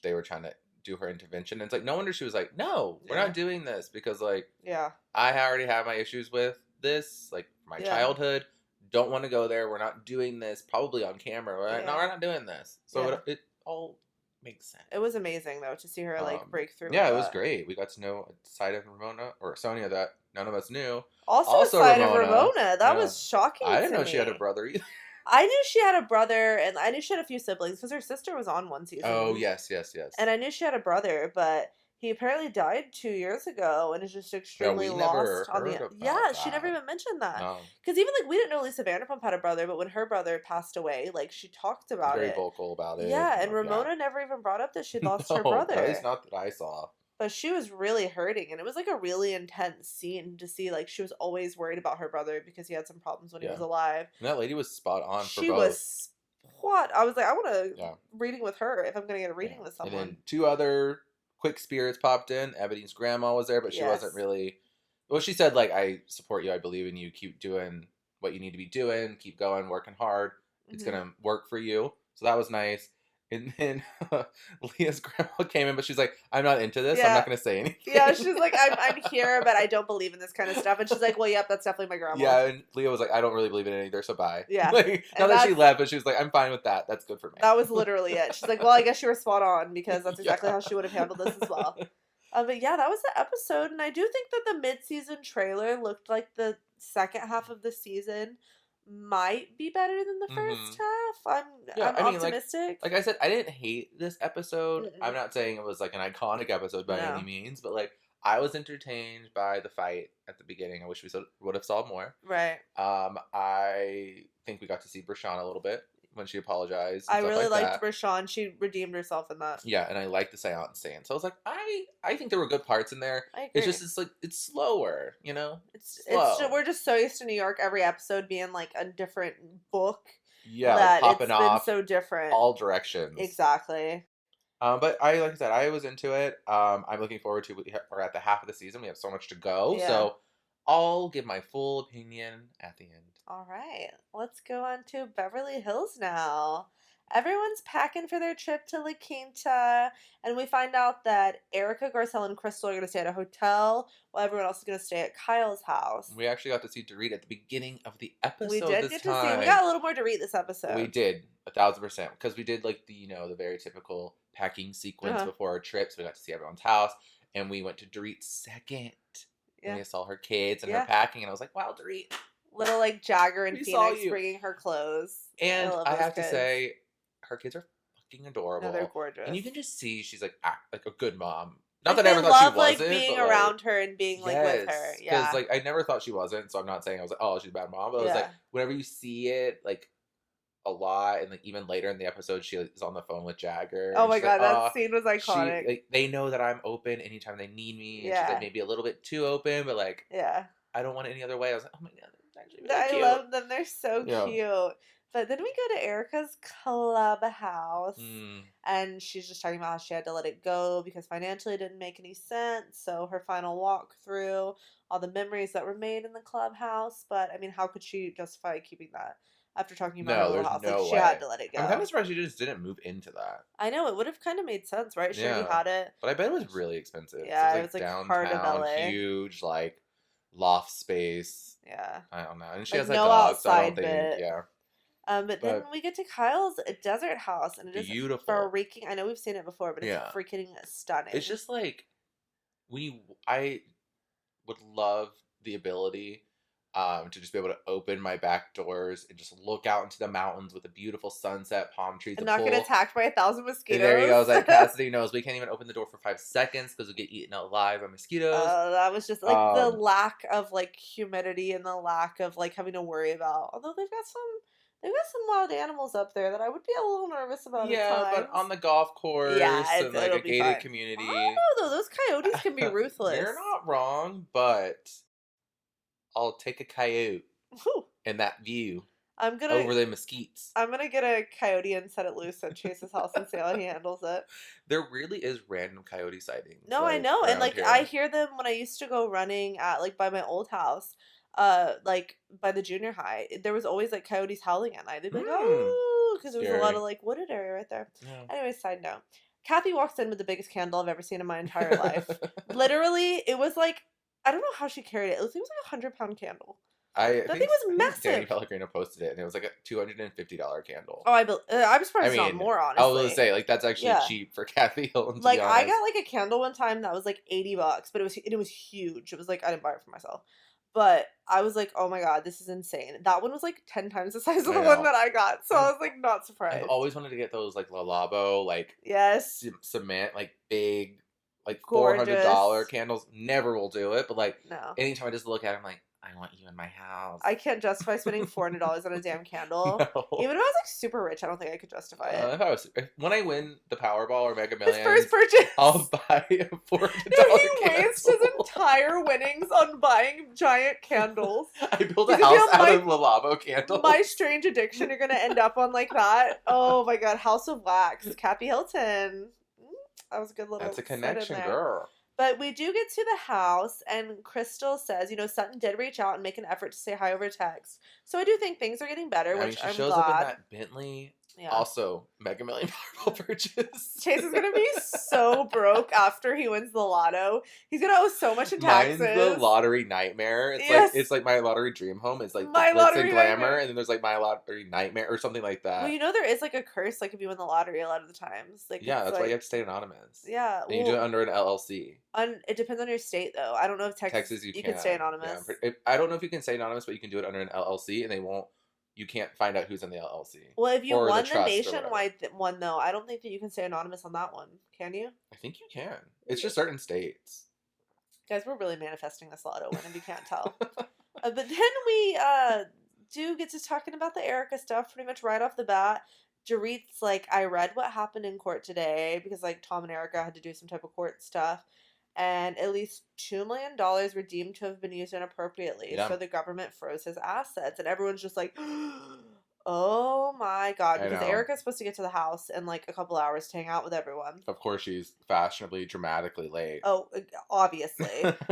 A: they were trying to do her intervention. And it's like no wonder she was like, no, we're
B: Yeah.
A: not doing this, because like
B: Yeah.
A: I already have my issues with this, like my
B: Yeah.
A: childhood. Don't want to go there. We're not doing this. Probably on camera. We're like, no,
B: Yeah.
A: we're not doing this. So
B: Yeah.
A: it all makes sense.
B: It was amazing though to see her like break through.
A: Yeah,
B: with
A: it was
B: that.
A: great. We got to know a side of Ramona or Sonja that none of us knew.
B: Also a side of Ramona. That was shocking
A: I didn't
B: to
A: know
B: me.
A: she had a brother either.
B: I knew she had a brother, and I knew she had a few siblings because her sister was on one season.
A: Oh, yes, yes, yes.
B: And I knew she had a brother, but he apparently died 2 years ago and is just extremely
A: we never
B: lost on the.
A: heard about
B: Yeah, she never
A: that.
B: even mentioned that.
A: No.
B: Because even like we didn't know Lisa Vanderpump had a brother, but when her brother passed away, like she talked about
A: Very
B: it.
A: vocal about it.
B: Yeah, and Ramona never even brought up that she lost her brother.
A: At least not that I saw.
B: But she was really hurting, and it was like a really intense scene to see. Like she was always worried about her brother because he had some problems when he was alive.
A: And that lady was spot on for both.
B: She was what? I was like, I want a reading with her if I'm going to get a reading with someone.
A: And then 2 other quick spirits popped in. Ebony's grandma was there, but she wasn't really. Well, she said like, I support you. I believe in you. Keep doing what you need to be doing. Keep going, working hard. It's gonna work for you. So that was nice. And then Leah's grandma came in, but she's like, I'm not into this. I'm not going to say anything.
B: Yeah, she's like, I'm here, but I don't believe in this kind of stuff. And she's like, well, yep, that's definitely my grandma.
A: Yeah, and Leah was like, I don't really believe in it either, so bye.
B: Yeah.
A: Like, not that she left, but she was like, I'm fine with that. That's good for me.
B: That was literally it. She's like, well, I guess you were spot on, because that's exactly how she would have handled this as well. But yeah, that was the episode. And I do think that the mid-season trailer looked like the second half of the season might be better than the first half. I'm optimistic.
A: Like I said, I didn't hate this episode. I'm not saying it was like an iconic episode by any means, but like I was entertained by the fight at the beginning. I wish we would have saw more.
B: Right.
A: I think we got to see Bershan a little bit when she apologized.
B: I really liked Bershan. She redeemed herself in that.
A: Yeah, and I liked the Seance scene. So I was like, I think there were good parts in there.
B: I agree.
A: It's just it's slower, you know?
B: It's we're just so used to New York, every episode being like a different book.
A: Yeah,
B: that
A: like popping off
B: been so different.
A: All directions.
B: Exactly.
A: But like I said, I was into it. I'm looking forward to. We're at the half of the season. We have so much to go. Yeah. So I'll give my full opinion at the end.
B: All right, let's go on to Beverly Hills now. Everyone's packing for their trip to La Quinta, and we find out that Erika, Garcelle, and Crystal are going to stay at a hotel, while everyone else is going to stay at Kyle's house.
A: We actually got to see Dorit at the beginning of the episode.
B: We did get to see. We got a little more Dorit this episode.
A: We did 1,000%, because we did like the very typical packing sequence before our trip. So we got to see everyone's house, and we went to Dorit's second. Yeah. And we saw her kids and her packing, and I was like, wow, Dorit.
B: Little like Jagger and Phoenix bringing her clothes.
A: And I have to say, her kids are fucking adorable.
B: No, they're gorgeous.
A: And you can just see she's like a good mom. Not that I ever thought she wasn't.
B: Like being around her and being like with her. Yeah.
A: Because like I never thought she wasn't. So I'm not saying I was like, oh, she's a bad mom. But I was like, whenever you see it like a lot, and like even later in the episode, she is on the phone with Jagger.
B: Oh my god, that scene was iconic.
A: They know that I'm open anytime they need me. And she's like maybe a little bit too open, but like I don't want it any other way. I was like, oh my god, they're actually really cute.
B: I love them. They're so cute. But then we go to Erika's clubhouse, and she's just talking about how she had to let it go because financially it didn't make any sense. So her final walkthrough, all the memories that were made in the clubhouse. But I mean, how could she justify keeping that after talking about her little house? Like, she had to let it go.
A: I'm kind of surprised she just didn't move into that.
B: I know, it would have kind of made sense, right? She already had it.
A: But I bet it was really expensive.
B: Yeah, it was like
A: downtown,
B: part of LA.
A: Huge, like loft space.
B: Yeah.
A: I don't know. And she
B: like
A: has a dog, so I don't think.
B: Bit.
A: Yeah.
B: But then we get to Kyle's desert house, and it is
A: beautiful.
B: Freaking. I know we've seen it before, but it's freaking stunning.
A: It's just like I would love the ability to just be able to open my back doors and just look out into the mountains with a beautiful sunset, palm trees,
B: And
A: a
B: not
A: pool.
B: get attacked by 1,000 mosquitoes.
A: There you go. I was like, Cassidy knows we can't even open the door for 5 seconds because we'll get eaten alive by mosquitoes.
B: That was just like the lack of like humidity and the lack of like having to worry about. Although they've got some wild animals up there that I would be a little nervous about.
A: Yeah,
B: at times.
A: but on the golf course and like a gated community.
B: I don't know though. Those coyotes can be ruthless.
A: You're not wrong, but I'll take a coyote and that view over the mesquites.
B: I'm gonna get a coyote and set it loose at Chase's house and see how he handles it.
A: There really is random coyote sightings.
B: No, I know, and like here. I hear them when I used to go running at like by my old house, like by the junior high. There was always like coyotes howling at night. They'd be like, oh, because there was a lot of like wooded area right there. Yeah. Anyway, side note. Kathy walks in with the biggest candle I've ever seen in my entire life. Literally, it was like, I don't know how she carried it. It was like a 100-pound candle. That thing was massive.
A: Danny Pellegrino posted it, and it was like a $250 candle.
B: Oh, I'm surprised it's not more, honestly.
A: I was gonna say, like, that's actually cheap for Kathy Hilton.
B: Like, I got like a candle one time that was like $80, but it was huge. It was like I didn't buy it for myself, but I was like, oh my god, this is insane. That one was like 10 times the size of the one that I got, so I was like not surprised.
A: I've always wanted to get those like Lalabo, like cement, like big, like $400 candles. Never will do it, but like anytime I just look at it, I'm like, I want you in my house.
B: I can't justify spending $400 on a damn candle. No. Even if I was like super rich, I don't think I could justify it.
A: When I win the Powerball or Mega Millions,
B: his first purchase,
A: I'll buy a $400 candle.
B: He wastes his entire winnings on buying giant candles.
A: I built a house out of Lalabo candles.
B: My strange addiction, you're gonna end up on like that. Oh my god, House of Wax, Kathy Hilton. That was a good little.
A: That's a connection, girl.
B: But we do get to the house, and Crystal says, Sutton did reach out and make an effort to say hi over text. So I do think things are getting better, which I'm glad. She shows up in that
A: Bentley. Yeah. Also, Mega Million Powerball purchase.
B: Chase is going to be so broke after he wins the lotto. He's going to owe so much in taxes.
A: Mine's the lottery nightmare. It's like my lottery dream home. It's like my the glitz and glamour, nightmare. And then there's like my lottery nightmare or something like that.
B: Well, there is like a curse, like if you win the lottery a lot of the times. Like
A: that's why you have to stay anonymous.
B: Yeah.
A: And you do it under an LLC.
B: It depends on your state, though. I don't know if Texas you can stay anonymous.
A: Yeah, I don't know if you can stay anonymous, but you can do it under an LLC, and you can't find out who's in the LLC.
B: Well, if you won the nationwide one, though, I don't think that you can stay anonymous on that one. Can you?
A: I think you can. It's just certain states.
B: Guys, we're really manifesting this lotto win, if you can't tell. But then we do get to talking about the Erika stuff pretty much right off the bat. Dorit's like, I read what happened in court today because like Tom and Erika had to do some type of court stuff. And at least $2 million were deemed to have been used inappropriately. Yeah. So the government froze his assets. And everyone's just like, oh my god. Because Erika's supposed to get to the house in like a couple hours to hang out with everyone.
A: Of course, she's fashionably, dramatically late.
B: Oh, obviously.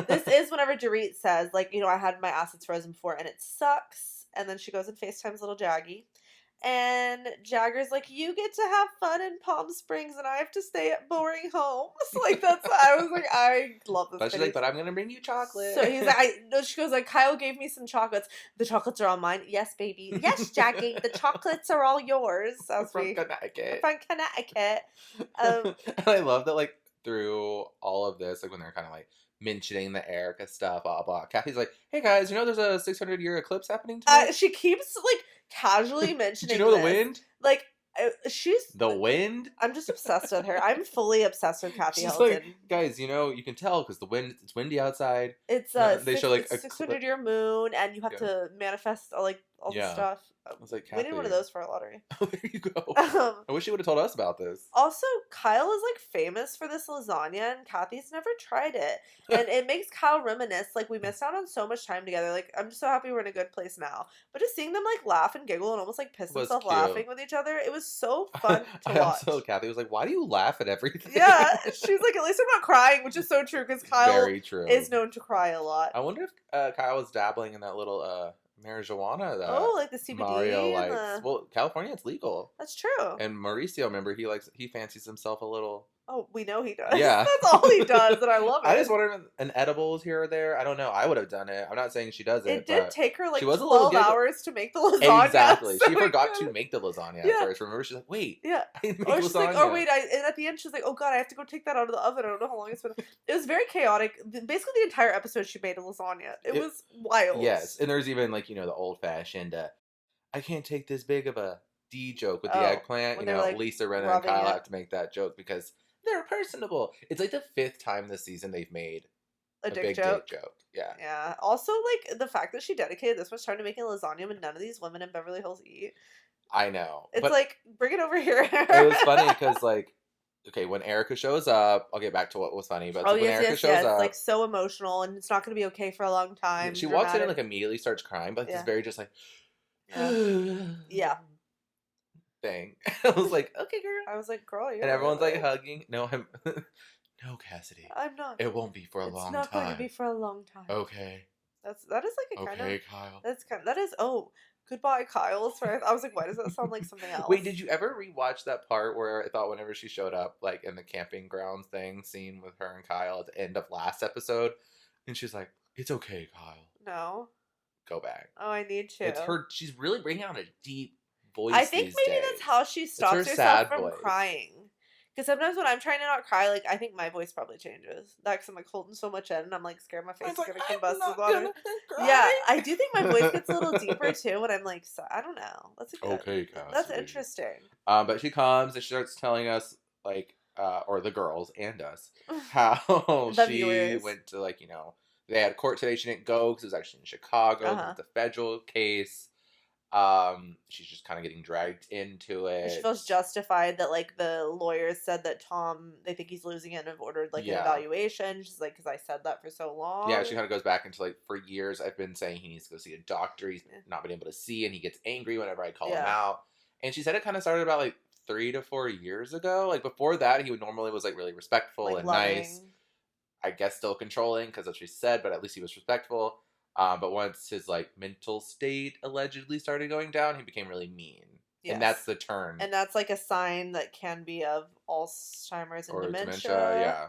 B: This is whenever Dorit says, like, I had my assets frozen before and it sucks. And then she goes and FaceTimes little Jaggy. And Jagger's like, you get to have fun in Palm Springs and I have to stay at boring homes. Like, I was like, I love this.
A: But she's like, but I'm going to bring you chocolate.
B: So he's like, she goes like, Kyle gave me some chocolates. The chocolates are all mine. Yes, baby. Yes, Jaggy. The chocolates are all yours.
A: From Connecticut.
B: From Connecticut.
A: And I love that, like, through all of this, like, when they're kind of like mentioning the Erika stuff, blah, blah. Kathy's like, hey guys, there's a 600-year eclipse happening tonight?
B: She keeps, like, casually mentioning
A: Do you know the wind?
B: Like, she's...
A: The wind?
B: I'm just obsessed with her. I'm fully obsessed with Kathy Hilton.
A: Like, guys, you can tell because it's windy outside.
B: It's they show like a 600-year moon, and you have to manifest all the stuff.
A: I was like,
B: we need one of those for our lottery.
A: Oh, there you go. I wish you would have told us about this.
B: Also, Kyle is like famous for this lasagna, and Kathy's never tried it, and it makes Kyle reminisce. Like, we missed out on so much time together. Like, I'm just so happy we're in a good place now. But just seeing them like laugh and giggle and almost like piss themselves laughing with each other, it was so fun to watch.
A: Also, Kathy was like, "Why do you laugh at everything?"
B: Yeah, she's like, "At least I'm not crying," which is so true because Kyle
A: Very true.
B: is known to cry a lot.
A: I wonder if Kyle was dabbling in that little marijuana that
B: like the CBD
A: Mario likes. Well, California, it's legal.
B: That's true.
A: And Mauricio, remember, he fancies himself a little
B: Oh, we know he does.
A: Yeah.
B: That's all he does, and I love it.
A: I just wondered if an edibles here or there. I don't know. I would have done it. I'm not saying she doesn't.
B: It did
A: but
B: take her like
A: she was a little
B: 12 hours to make the lasagna.
A: Exactly.
B: So
A: she forgot to make the lasagna at first. Remember? She's like, wait.
B: Yeah.
A: I didn't make
B: Or she's
A: lasagna.
B: like, oh, wait. And at the end, she's like, oh, God, I have to go take that out of the oven. I don't know how long it's been. It was very chaotic. Basically, the entire episode, she made a lasagna. It was wild.
A: Yes. And there's even, like, the old-fashioned, I can't take this big of a D joke with the eggplant.
B: like,
A: Lisa, Ren, and Kyle have to make that joke because they're personable. It's like the 5th time this season they've made
B: a
A: big
B: joke.
A: dick joke. Yeah.
B: Yeah. Also, like, the fact that she dedicated this much time to making lasagna when none of these women in Beverly Hills eat.
A: I know.
B: It's like, bring it over here.
A: It was funny because, like, okay, when Erika shows up, I'll get back to what was funny, but when Erika shows up,
B: it's like so emotional and it's not going to be okay for a long time.
A: She walks in and like immediately starts crying, but it's very just like,
B: yeah.
A: Thing. I was like, okay, girl.
B: I was like, girl,
A: and everyone's like hugging. No, no, Cassidy.
B: I'm not.
A: It won't be for a long time.
B: It's not going to be for a long time.
A: Okay.
B: That is like a kind of.
A: Okay, Kyle.
B: That is goodbye, Kyle. Sorry, I was like, why does that sound like something else?
A: Wait, did you ever rewatch that part where I thought whenever she showed up, like in the camping grounds scene with her and Kyle at the end of last episode, and she's like, "It's okay, Kyle."
B: No.
A: Go back.
B: Oh, I need to.
A: It's her. She's really bringing out a deep voice.
B: I think maybe that's how she stops herself from crying. Because sometimes when I'm trying to not cry, like, I think my voice probably changes. That's because I'm, like, holding so much in, and I'm, like, scared my face is going to combust with water. Yeah, I do think my voice gets a little deeper, too, when I'm, like, so, I don't know. That's a good.
A: Okay, Cassidy.
B: That's interesting.
A: But she comes and she starts telling us, like, or the girls and us, how she went to, like, they had court today. She didn't go because it was actually in Chicago. It was a federal case. She's just kind of getting dragged into it.
B: She feels justified that, like, the lawyers said that Tom, they think he's losing it and have ordered, like, an evaluation. She's like, because I said that for so long.
A: Yeah, she kind of goes back into, like, for years I've been saying he needs to go see a doctor. He's not been able to see, and he gets angry whenever I call him out. And she said it kind of started about, like, 3 to 4 years ago. Like, before that, he would normally was, like, really respectful, like, and loving. Nice. I guess still controlling, because that's what she said, but at least he was respectful. But once his, like, mental state allegedly started going down, he became really mean. Yes. And that's the turn.
B: And that's, like, a sign that can be of Alzheimer's and dementia.
A: Yeah.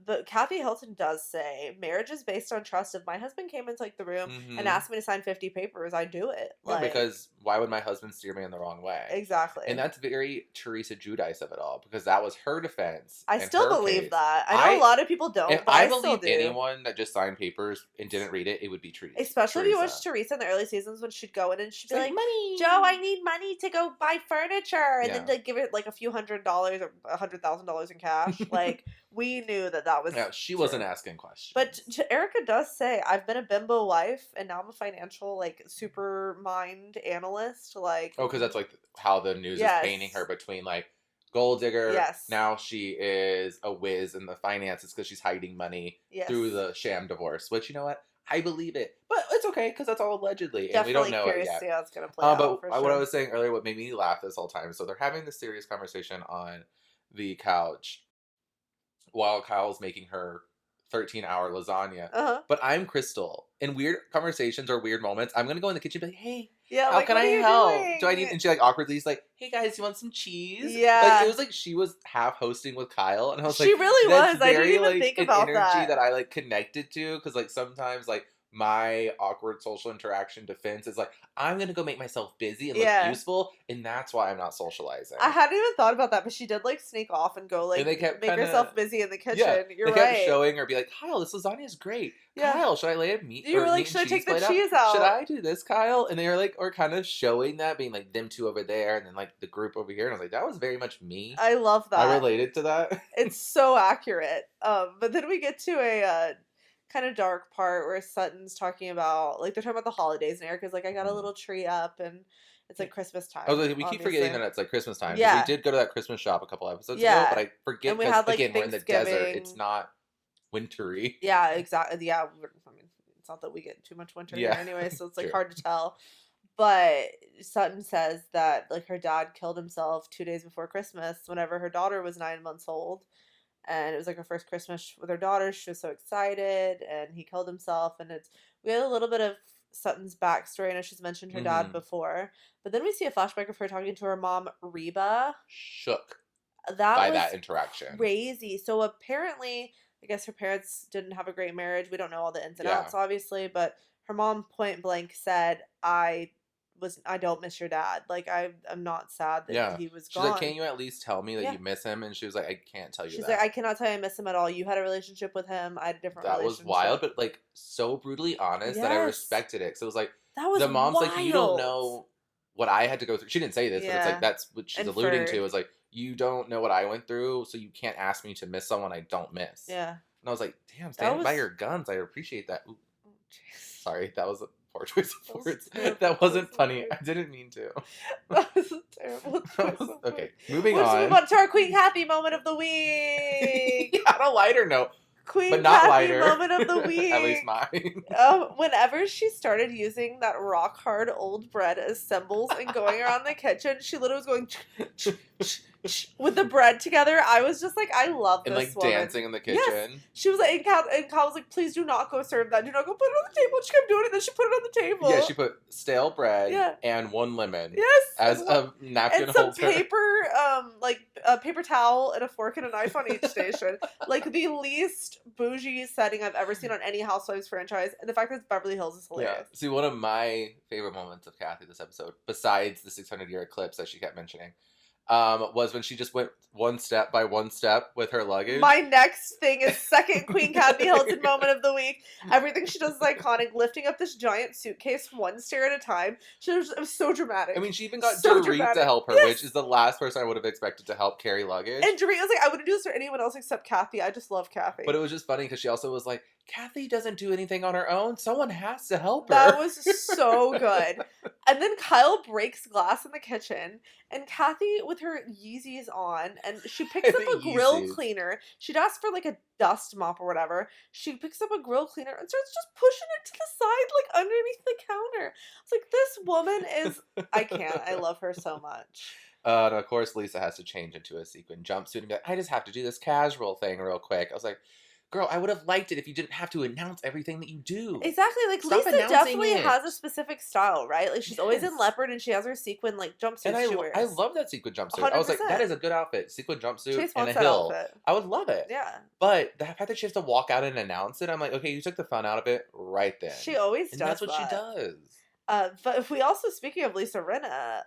B: But Kathy Hilton does say, marriage is based on trust. If my husband came into, like, the room and asked me to sign 50 papers, I'd do it.
A: Like, because why would my husband steer me in the wrong way?
B: Exactly.
A: And that's very Teresa Giudice of it all, because that was her defense.
B: I still believe that. I know a lot of people don't,
A: if
B: but
A: I
B: still
A: believe
B: do.
A: anyone that just signed papers and didn't read it, it would be Teresa.
B: Especially if you watch Teresa in the early seasons when she'd go in and she'd be like, money. Joe, I need money to go buy furniture. And then they'd give it like a few $100 or $100,000 in cash. Like, we knew that was...
A: Yeah, she wasn't asking questions.
B: But Erika does say, I've been a bimbo wife, and now I'm a financial, like, super mind analyst. Like,
A: because that's, like, how the news is painting her between, like, gold digger.
B: Yes.
A: Now she is a whiz in the finances because she's hiding money through the sham divorce. Which, you know what? I believe it. But it's okay, because that's all allegedly.
B: Definitely
A: and we don't know it yet.
B: To see how it's going to play out,
A: but
B: for
A: what I was saying earlier, what made me laugh this whole time, so they're having this serious conversation on the couch while Kyle's making her 13-hour lasagna. But I'm Crystal. In weird conversations or weird moments, I'm going to go in the kitchen and be like, hey, how can I help?
B: Doing?
A: Do I need... And she, like, awkwardly is like, hey, guys, you want some cheese?
B: Yeah.
A: Like, it was like she was half hosting with Kyle. And I was like,
B: she really was. I didn't even think about
A: that. Energy that I, like, connected to. Because, like, sometimes, like, my awkward social interaction defense is like, I'm going to go make myself busy and look useful, and that's why I'm not socializing.
B: I hadn't even thought about that, but she did, like, sneak off and go, like, make herself busy in the kitchen. Yeah, You're right.
A: They kept showing her, be like, Kyle, this lasagna is great. Yeah. Kyle, should I lay a meat?
B: You were like, should I take the cheese out?
A: Should I do this, Kyle? And they were like, or kind of showing that, being like, them two over there, and then, like, the group over here. And I was like, that was very much me.
B: I love that.
A: I related to that.
B: It's so accurate. But then we get to a... kind of dark part where Sutton's talking about, like, they're talking about the holidays, and Erika's like, I got a little tree up, and it's like Christmas time.
A: Oh, like, we keep forgetting that it's like Christmas time. Yeah. We did go to that Christmas shop a couple episodes ago, but I forget because, like, again, we're in the desert. It's not wintry.
B: Yeah, exactly. Yeah, I mean, it's not that we get too much winter here anyway, so it's, like, hard to tell. But Sutton says that, like, her dad killed himself 2 days before Christmas whenever her daughter was 9 months old. And it was like her first Christmas with her daughter. She was so excited, and he killed himself. And we had a little bit of Sutton's backstory. I know she's mentioned her dad before, but then we see a flashback of her talking to her mom, Reba.
A: Shook. by
B: was
A: that interaction.
B: crazy. So apparently, I guess her parents didn't have a great marriage. We don't know all the ins and outs, obviously, but her mom point blank said, I don't miss your dad. Like, I'm not sad that he was
A: She's
B: gone.
A: like, can't you at least tell me that you miss him? And she was like, I can't tell you
B: She's
A: that.
B: like, I cannot tell you I miss him at all. You had a relationship with him. I had a different relationship.
A: That was wild, but like so brutally honest that I respected it. So it was like,
B: that was
A: the mom's
B: wild.
A: like, you don't know what I had to go through. She didn't say this, but it's like, that's what she's alluding to. Is like, you don't know what I went through, so you can't ask me to miss someone I don't miss. Yeah. And I was like, damn, stand by your guns. I appreciate that. Ooh. Sorry, that was a poor choice of words. That wasn't funny. I didn't mean to.
B: That was a terrible choice.
A: Okay, moving
B: Let's
A: on.
B: move on to our Queen Kathy moment of the week.
A: On a lighter note.
B: Queen
A: but not
B: Kathy
A: lighter.
B: moment of the week.
A: At least mine.
B: Whenever she started using that rock hard old bread as symbols and going around the kitchen, she literally was going with the bread together. I was just like, I love this
A: woman. And like
B: woman.
A: dancing in the kitchen.
B: Yes. She was like, and Kyle was like, please do not go serve that. Do not go put it on the table. She kept doing it, and then she put it on the table.
A: Yeah, she put stale bread and 1 lemon.
B: Yes.
A: As a napkin
B: and some
A: holder.
B: paper, like a paper towel and a fork and a knife on each station. Like the least bougie setting I've ever seen on any Housewives franchise. And the fact that it's Beverly Hills is hilarious.
A: Yeah. See, one of my favorite moments of Kathy this episode, besides the 600-year eclipse that she kept mentioning, was when she just went one step by one step with her luggage.
B: My next thing is second Queen Kathy Hilton moment of the week. Everything she does is iconic. Lifting up this giant suitcase one stair at a time. It was so dramatic.
A: I mean, she even got Dorit to help her, which is the last person I would have expected to help carry luggage.
B: And Dorit was like, I wouldn't do this for anyone else except Kathy. I just love Kathy.
A: But it was just funny because she also was like, Kathy doesn't do anything on her own. Someone has to help her.
B: That was so good. And then Kyle breaks glass in the kitchen, and Kathy with her Yeezys on, and she picks up a grill cleaner. She'd asked for like a dust mop or whatever. She picks up a grill cleaner and starts just pushing it to the side, like underneath the counter. It's like, this woman is, I can't. I love her so much.
A: And of course, Lisa has to change into a sequin jumpsuit and be like, I just have to do this casual thing real quick. I was like, girl, I would have liked it if you didn't have to announce everything that you do.
B: Exactly. Like, Stop Lisa definitely has a specific style, right? Like, she's always in leopard and she has her sequin, like, jumpsuit
A: and
B: she wears.
A: I love that sequin jumpsuit.
B: 100%.
A: I was like, that is a good outfit. Sequin jumpsuit
B: Chase
A: and a
B: wants that
A: hill.
B: outfit.
A: I would love it.
B: Yeah.
A: But the fact that she has to walk out and announce it, I'm like, okay, you took the fun out of it right then.
B: She always does
A: that's what she does.
B: But if we also, speaking of Lisa Rinna,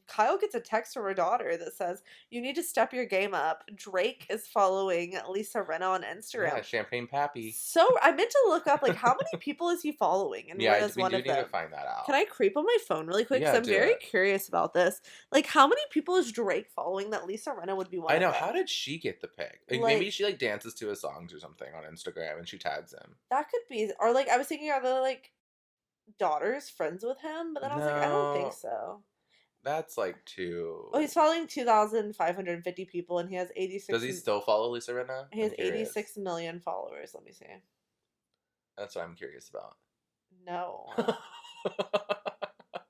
B: Kyle gets a text from her daughter that says, you need to step your game up. Drake is following Lisa Rinna on Instagram.
A: Yeah, Champagne Pappy.
B: So I meant to look up, like, how many people is he following? And Rinna's one of them.
A: We do need to find that out.
B: Can I creep on my phone really quick? Because I'm very curious about this. Like, how many people is Drake following that Lisa Rinna would be one of them?
A: How did she get the pic? Like, maybe she, like, dances to his songs or something on Instagram and she tags him.
B: That could be. Or, like, I was thinking, are the, like, daughters friends with him? But then I was like, I don't think so.
A: That's like too.
B: Oh, he's following 2,550 people, and he has 86.
A: Does he still follow Lisa Rinna?
B: He has 86 million followers. Let me see.
A: That's what I'm curious about.
B: No.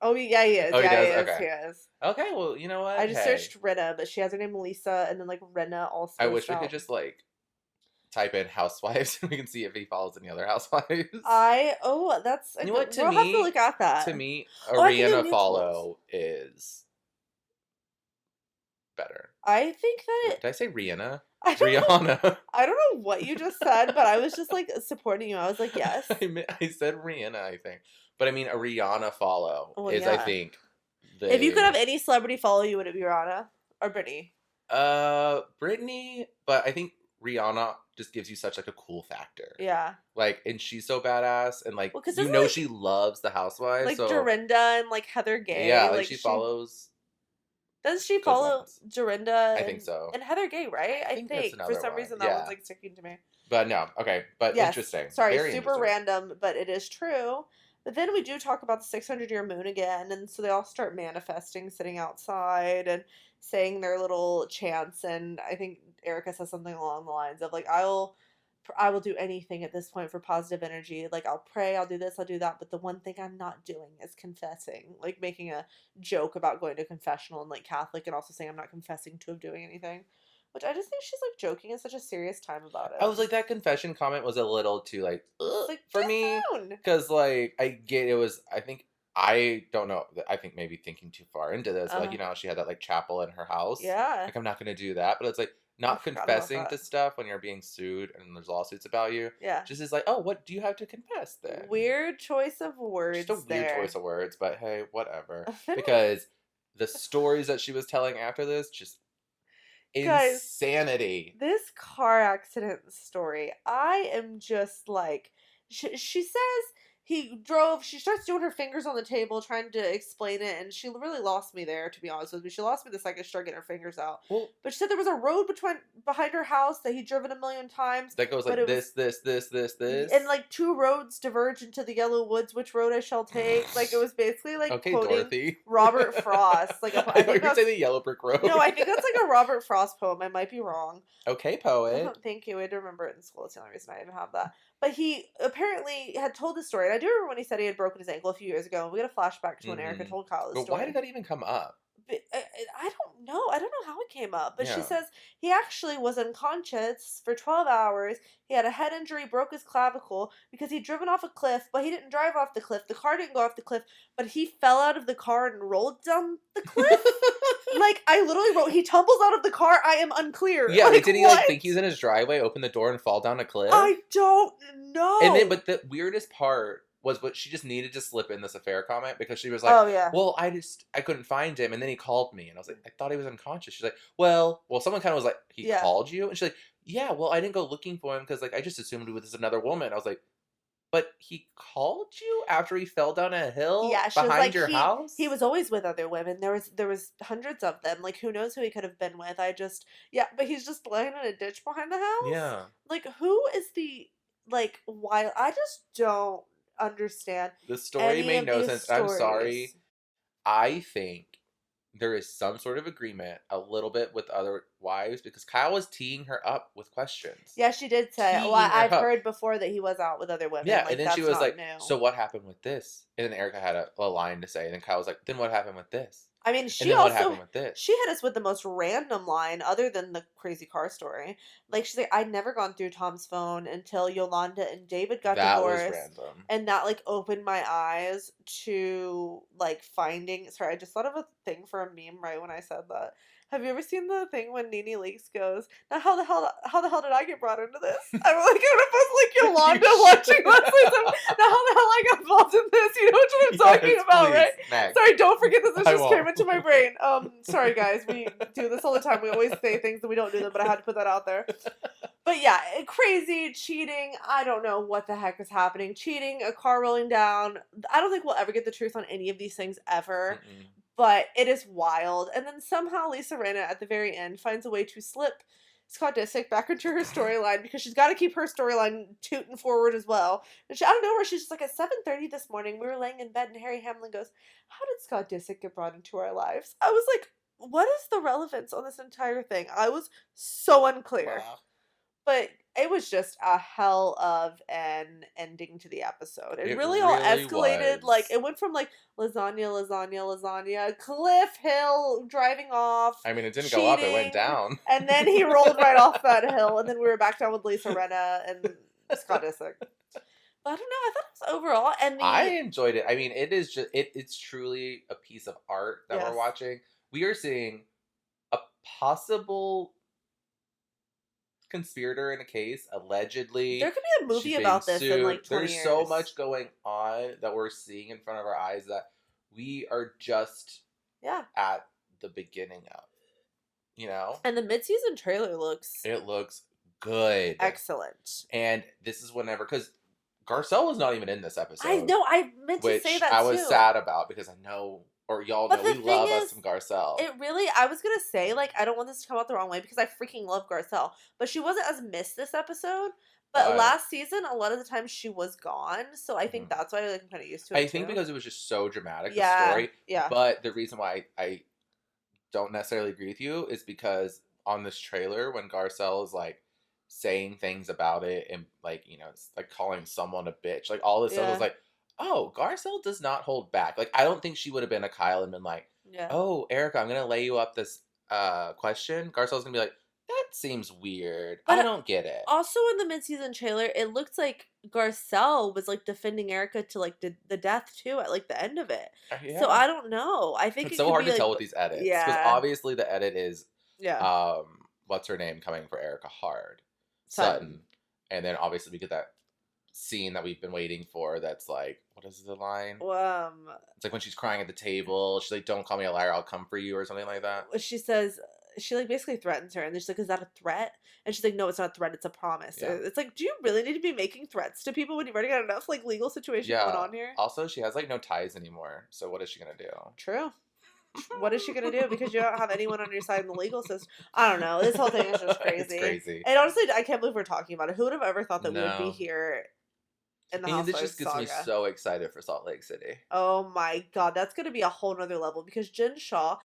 B: Oh yeah, he is.
A: Oh,
B: yeah,
A: he does?
B: He is.
A: Okay, well, you know what?
B: I just searched Rinna, but she has her name Lisa, and then like Rinna also.
A: I wish we could just like type in housewives and we can see if he follows any other housewives.
B: That's
A: you know what,
B: we'll have to look at that.
A: To me, a Rihanna follow is better.
B: I think that
A: did I say Rihanna?
B: Rihanna. I don't know what you just said, but I was just like supporting you. I was like, yes.
A: I said Rihanna, I think. But I mean, a Rihanna follow is, I think.
B: If you could have any celebrity follow you, would it be Rihanna or Britney?
A: Britney, but I think Rihanna just gives you such like a cool factor.
B: Yeah.
A: Like, and she's so badass, and like, you know, like, she loves the Housewives.
B: Like Dorinda and like Heather Gay.
A: Yeah, like she follows.
B: Does she follow Dorinda?
A: I think so.
B: And Heather Gay, right? I think for some reason that one's like sticking to me.
A: But no, okay, but interesting.
B: Sorry,
A: very
B: super random, but it is true. But then we do talk about the 600-year moon again, and so they all start manifesting, sitting outside and saying their little chants, and I think Erika says something along the lines of like, I will do anything at this point for positive energy. Like, I'll pray, I'll do this, I'll do that, but the one thing I'm not doing is confessing. Like, making a joke about going to confessional and like Catholic, and also saying I'm not confessing to him doing anything. Which I just think she's like joking in such a serious time about it.
A: I was like, that confession comment was a little too like for me, because like I get it was. I think I don't know. I think maybe thinking too far into this, but, like,
B: Uh,
A: you know, she had that, like, chapel in her house.
B: yeah.
A: Like, I'm not gonna do that, but it's, like,
B: I
A: not
B: forgot about
A: confessing
B: that.
A: to stuff when you're being sued and there's lawsuits about you.
B: Yeah.
A: Just is like, "Oh, what do you have to confess then?"
B: Weird choice of
A: Just a
B: words
A: weird choice
B: there.
A: of words, but hey, whatever.
B: Then
A: Because the stories that she was telling after this, just
B: guys,
A: insanity.
B: this car accident story, I am just like, she says he drove, she starts doing her fingers on the table trying to explain it, and she really lost me there, to be honest with me. She lost me the second she started getting her fingers out.
A: Well,
B: But she said there was a road behind her house that he'd driven a million times,
A: that goes
B: but
A: like
B: it was,
A: this.
B: and like two roads diverge into the yellow woods. Which road I shall take? Like it was basically like
A: Okay,
B: quoting
A: Dorothy.
B: Robert Frost. Like
A: I
B: I
A: thought
B: think
A: you were
B: that's
A: saying the Yellow Brick Road.
B: no, I think that's like a Robert Frost poem. I might be wrong.
A: Okay, poet.
B: Thank you. I had to remember it in school. It's the only reason I even have that. But he apparently had told the story, and I do remember when he said he had broken his ankle a few years ago. And we got a flashback to when Erika
A: Mm-hmm.
B: told Kyle the
A: But
B: story.
A: why did that even come up?
B: But I don't know. I don't know how it came up. But she
A: Yeah.
B: says he actually was unconscious for 12 hours. He had a head injury, broke his clavicle because he'd driven off a cliff, but he didn't drive off the cliff. The car didn't go off the cliff, but he fell out of the car and rolled down the cliff. Like, I literally wrote, he tumbles out of the car. I am unclear.
A: Yeah,
B: like,
A: did he
B: what?
A: like think he's in his driveway, open the door, and fall down a cliff?
B: I don't know.
A: And then, but the weirdest part was what she just needed to slip in this affair comment because she was like,
B: oh, yeah.
A: "Well, I couldn't find him," and then he called me, and I was like, "I thought he was unconscious." She's like, "Well, someone kind of was like, he
B: Yeah.
A: called you," and she's like, "Yeah, well, I didn't go looking for him because like I just assumed it was another woman." I was like, "But he called you after he fell down a hill
B: Yeah, she was
A: behind
B: like,
A: your house?"
B: he was always with other women. There was hundreds of them. Like, who knows who he could have been with? Yeah, but he's just laying in a ditch behind the house?
A: Yeah.
B: Like, who is the, like, why? I just don't understand
A: The story
B: any
A: made
B: of
A: no
B: these
A: sense. I'm sorry.
B: stories.
A: I think there is some sort of agreement a little bit with other wives because Kyle was teeing her up with questions.
B: Yeah, she did say, well,
A: Teeing her
B: I've
A: up.
B: heard before that he was out with other women.
A: Yeah,
B: Like,
A: and then
B: that's
A: she was
B: not
A: like,
B: new.
A: "So what happened with this?" And then Erica had a line to say, and then Kyle was like, "Then what happened with this?"
B: I mean,
A: And
B: she
A: then what
B: also
A: happened with this?
B: she hit us with the most random line other than the crazy car story. Like she's like, I'd never gone through Tom's phone until Yolanda and David got
A: That was
B: divorced.
A: random.
B: And that like opened my eyes to like finding sorry, I just thought of a thing for a meme right when I said that. Have you ever seen the thing when Nene Leakes goes, now how the hell did I get brought into this? I'm like gonna post like Yolanda watching Leslie's now how the hell I got involved in this? You know what I'm talking about,
A: please.
B: right?
A: Next.
B: Sorry, don't forget that this
A: I
B: just came
A: won't.
B: into my brain. Sorry guys, we do this all the time. We always say things and we don't do them, but I had to put that out there. But yeah, crazy, cheating, I don't know what the heck is happening. Cheating, a car rolling down. I don't think we'll ever get the truth on any of these things ever.
A: Mm-mm.
B: But it is wild. And then somehow Lisa Rinna at the very end finds a way to slip Scott Disick back into her storyline because she's got to keep her storyline tooting forward as well. And she, I don't know where she's just like at 7:30 this morning. We were laying in bed and Harry Hamlin goes, "How did Scott Disick get brought into our lives?" I was like, "What is the relevance on this entire thing?" I was so unclear.
A: Wow.
B: But it was just a hell of an ending to the episode. It really all
A: really
B: escalated.
A: was.
B: Like, it went from, like, lasagna, Cliff Hill driving off.
A: I mean, it didn't go up, it went
B: cheating,
A: down.
B: And then he rolled right off that hill. And then we were back down with Lisa Rinna and Scott Disick. But I don't know. I thought it was overall. And
A: I enjoyed it. I mean, it is just, it's truly a piece of art that
B: Yes.
A: we're watching. We are seeing a possible conspirator in a case, allegedly.
B: there could be a movie about this in like 20
A: There's
B: years.
A: so much going on that we're seeing in front of our eyes that we are just at the beginning of. You know?
B: And the mid-season trailer looks
A: It looks good.
B: excellent.
A: And this is whenever, because Garcelle was not even in this episode.
B: I know, I meant to say that
A: I
B: too.
A: was sad about because I know, or y'all know, we love us some Garcelle.
B: It really, I was going to say, like, I don't want this to come out the wrong way because I freaking love Garcelle. But she wasn't as missed this episode. But last season, a lot of the time she was gone. So I think that's why like, I'm kind of used to it.
A: I think because it was just so dramatic, the
B: Yeah,
A: story.
B: yeah.
A: But the reason why I don't necessarily agree with you is because on this trailer, when Garcelle is like saying things about it and like, you know, it's like calling someone a bitch, like all this stuff was like, oh, Garcelle does not hold back. Like, I don't think she would have been a Kyle and been like, oh, Erika, I'm going to lay you up this question. Garcelle's going to be like, that seems weird.
B: But
A: I don't get it.
B: Also, in the mid-season trailer, it looked like Garcelle was like defending Erika to like the death too at like the end of it.
A: Yeah.
B: So I don't know. I think
A: it's
B: it
A: so
B: could
A: hard
B: be,
A: to
B: like,
A: tell with these edits because
B: yeah,
A: obviously the edit is
B: yeah,
A: what's her name coming for Erika hard,
B: Sutton.
A: and then obviously we get that scene that we've been waiting for. That's like, what is the line? It's like when she's crying at the table. She's like, "Don't call me a liar. I'll come for you," or something like that.
B: She says. She like basically threatens her, and then she's like, "Is that a threat?" And she's like, "No, it's not a threat. It's a promise."
A: Yeah.
B: It's like, do you really need to be making threats to people when you've already got enough like legal situation going on here?
A: Also, she has like no ties anymore. So what is she gonna do?
B: True. What is she gonna do? Because you don't have anyone on your side in the legal system. I don't know. This whole thing is just crazy.
A: It's crazy.
B: And honestly, I can't believe we're talking about it. Who would have ever thought that we would be
A: No.
B: here in the
A: And
B: Housewives
A: this just gets me
B: saga?
A: so excited for Salt Lake City.
B: Oh my god, that's gonna be a whole nother level because Jen Shaw,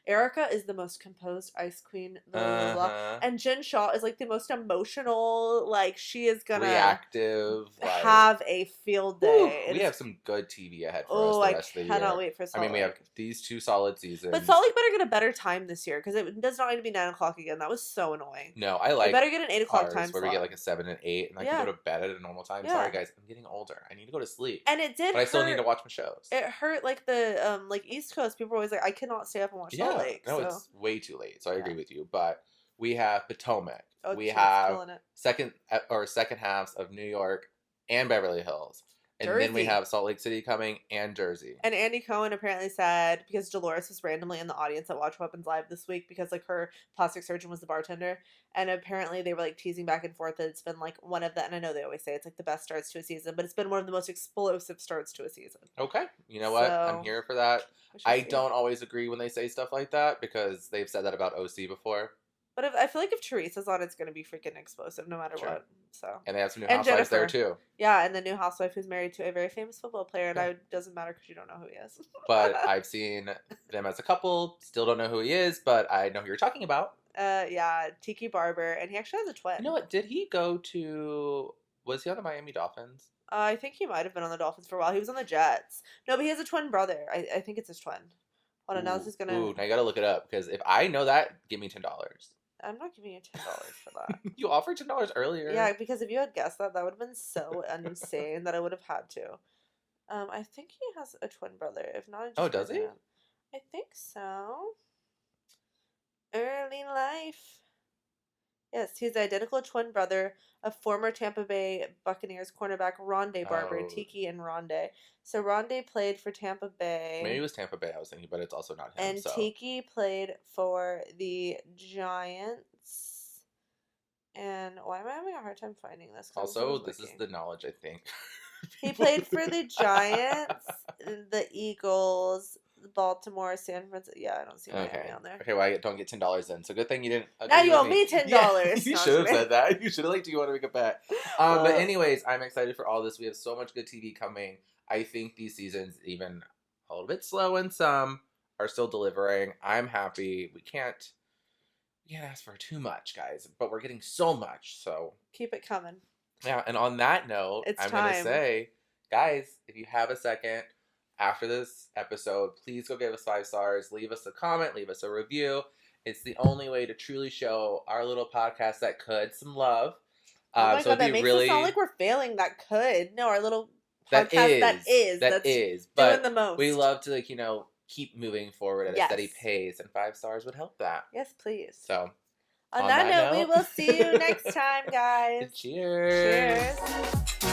B: Erika is the most composed ice queen, blah, blah, blah. And Jen Shaw is like the most emotional, like she is gonna
A: reactive,
B: have a field day.
A: We have some good TV ahead for us the rest of the year.
B: I cannot wait for Salt Lake.
A: I mean, we have these 2 solid seasons.
B: But Salt Lake better get a better time this year because it does not need to be 9 o'clock again. That was so annoying.
A: No, I like.
B: We better get an 8 o'clock time
A: where
B: slot.
A: we get like a 7 and 8, and I can go to bed at a normal time.
B: Yeah.
A: Sorry guys, I'm getting older. I need to go to sleep.
B: And it did,
A: but I still need to watch my shows.
B: It hurt like the like East Coast people were always like, I cannot stay up and watch Salt Lake.
A: No,
B: so.
A: it's way too late. So I agree with you. But we have Potomac.
B: Oh,
A: we have second halves of New York and Beverly Hills. And then we have Salt Lake City coming and Jersey. And
B: Andy Cohen apparently said, because Dolores was randomly in the audience at Watch Weapons Live this week because like her plastic surgeon was the bartender. And apparently they were like teasing back and forth that it's been like one of the, and I know they always say it's like the best starts to a season, but it's been one of the most explosive starts to a season.
A: Okay. You know what? I'm here for that. I don't always agree when they say stuff like that because they've said that about OC before.
B: But I feel like if Teresa's on, it's going to be freaking explosive no matter what. So.
A: And they have some new housewives there too.
B: Yeah, and the new housewife who's married to a very famous football player, and it doesn't matter because you don't know who he is.
A: But I've seen them as a couple. Still don't know who he is, but I know who you're talking about.
B: Yeah, Tiki Barber, and he actually has a twin.
A: You know what? Did he go to? Was he on the Miami Dolphins?
B: I think he might have been on the Dolphins for a while. He was on the Jets. No, but he has a twin brother. I think it's his twin. Hold on, now this is gonna.
A: Ooh, now you gotta look it up because if I know that, give me $10.
B: I'm not giving you $10 for that.
A: You offered $10 earlier.
B: Yeah, because if you had guessed that, that would have been so insane that I would have had to. I think he has a twin brother. If not,
A: does he?
B: I think so. Early life. Yes, he's the identical twin brother of former Tampa Bay Buccaneers cornerback Rondé Barber, Tiki and Rondé. So Rondé played for Tampa Bay.
A: Maybe it was Tampa Bay, I was thinking, but it's also not him.
B: And Tiki played for the Giants. And why am I having a hard time finding this?
A: Also, this is the knowledge, I think.
B: He played for the Giants, the Eagles, Baltimore, San Francisco. Yeah, I don't see Miami on there.
A: Okay, well, I don't get $10 then. So good thing you didn't.
B: Now you owe me $10.
A: Yeah, you should have said that. You should have do you want to make a bet? But anyways, I'm excited for all this. We have so much good TV coming. I think these seasons, even a little bit slow in some, are still delivering. I'm happy. We can't ask for too much, guys, but we're getting so much. So
B: keep it coming.
A: Yeah, and on that note, I'm going to say, guys, if you have a second after this episode, please go give us 5 stars, leave us a comment, leave us a review. It's the only way to truly show our little podcast that could some love.
B: Oh my God, that makes it sound like we're failing. That could. No, our little podcast that's
A: but
B: doing the most.
A: We love to keep moving forward at a steady pace, and 5 stars would help that.
B: Yes, please.
A: So
B: on that note, we will see you next time, guys.
A: Cheers.
B: Cheers.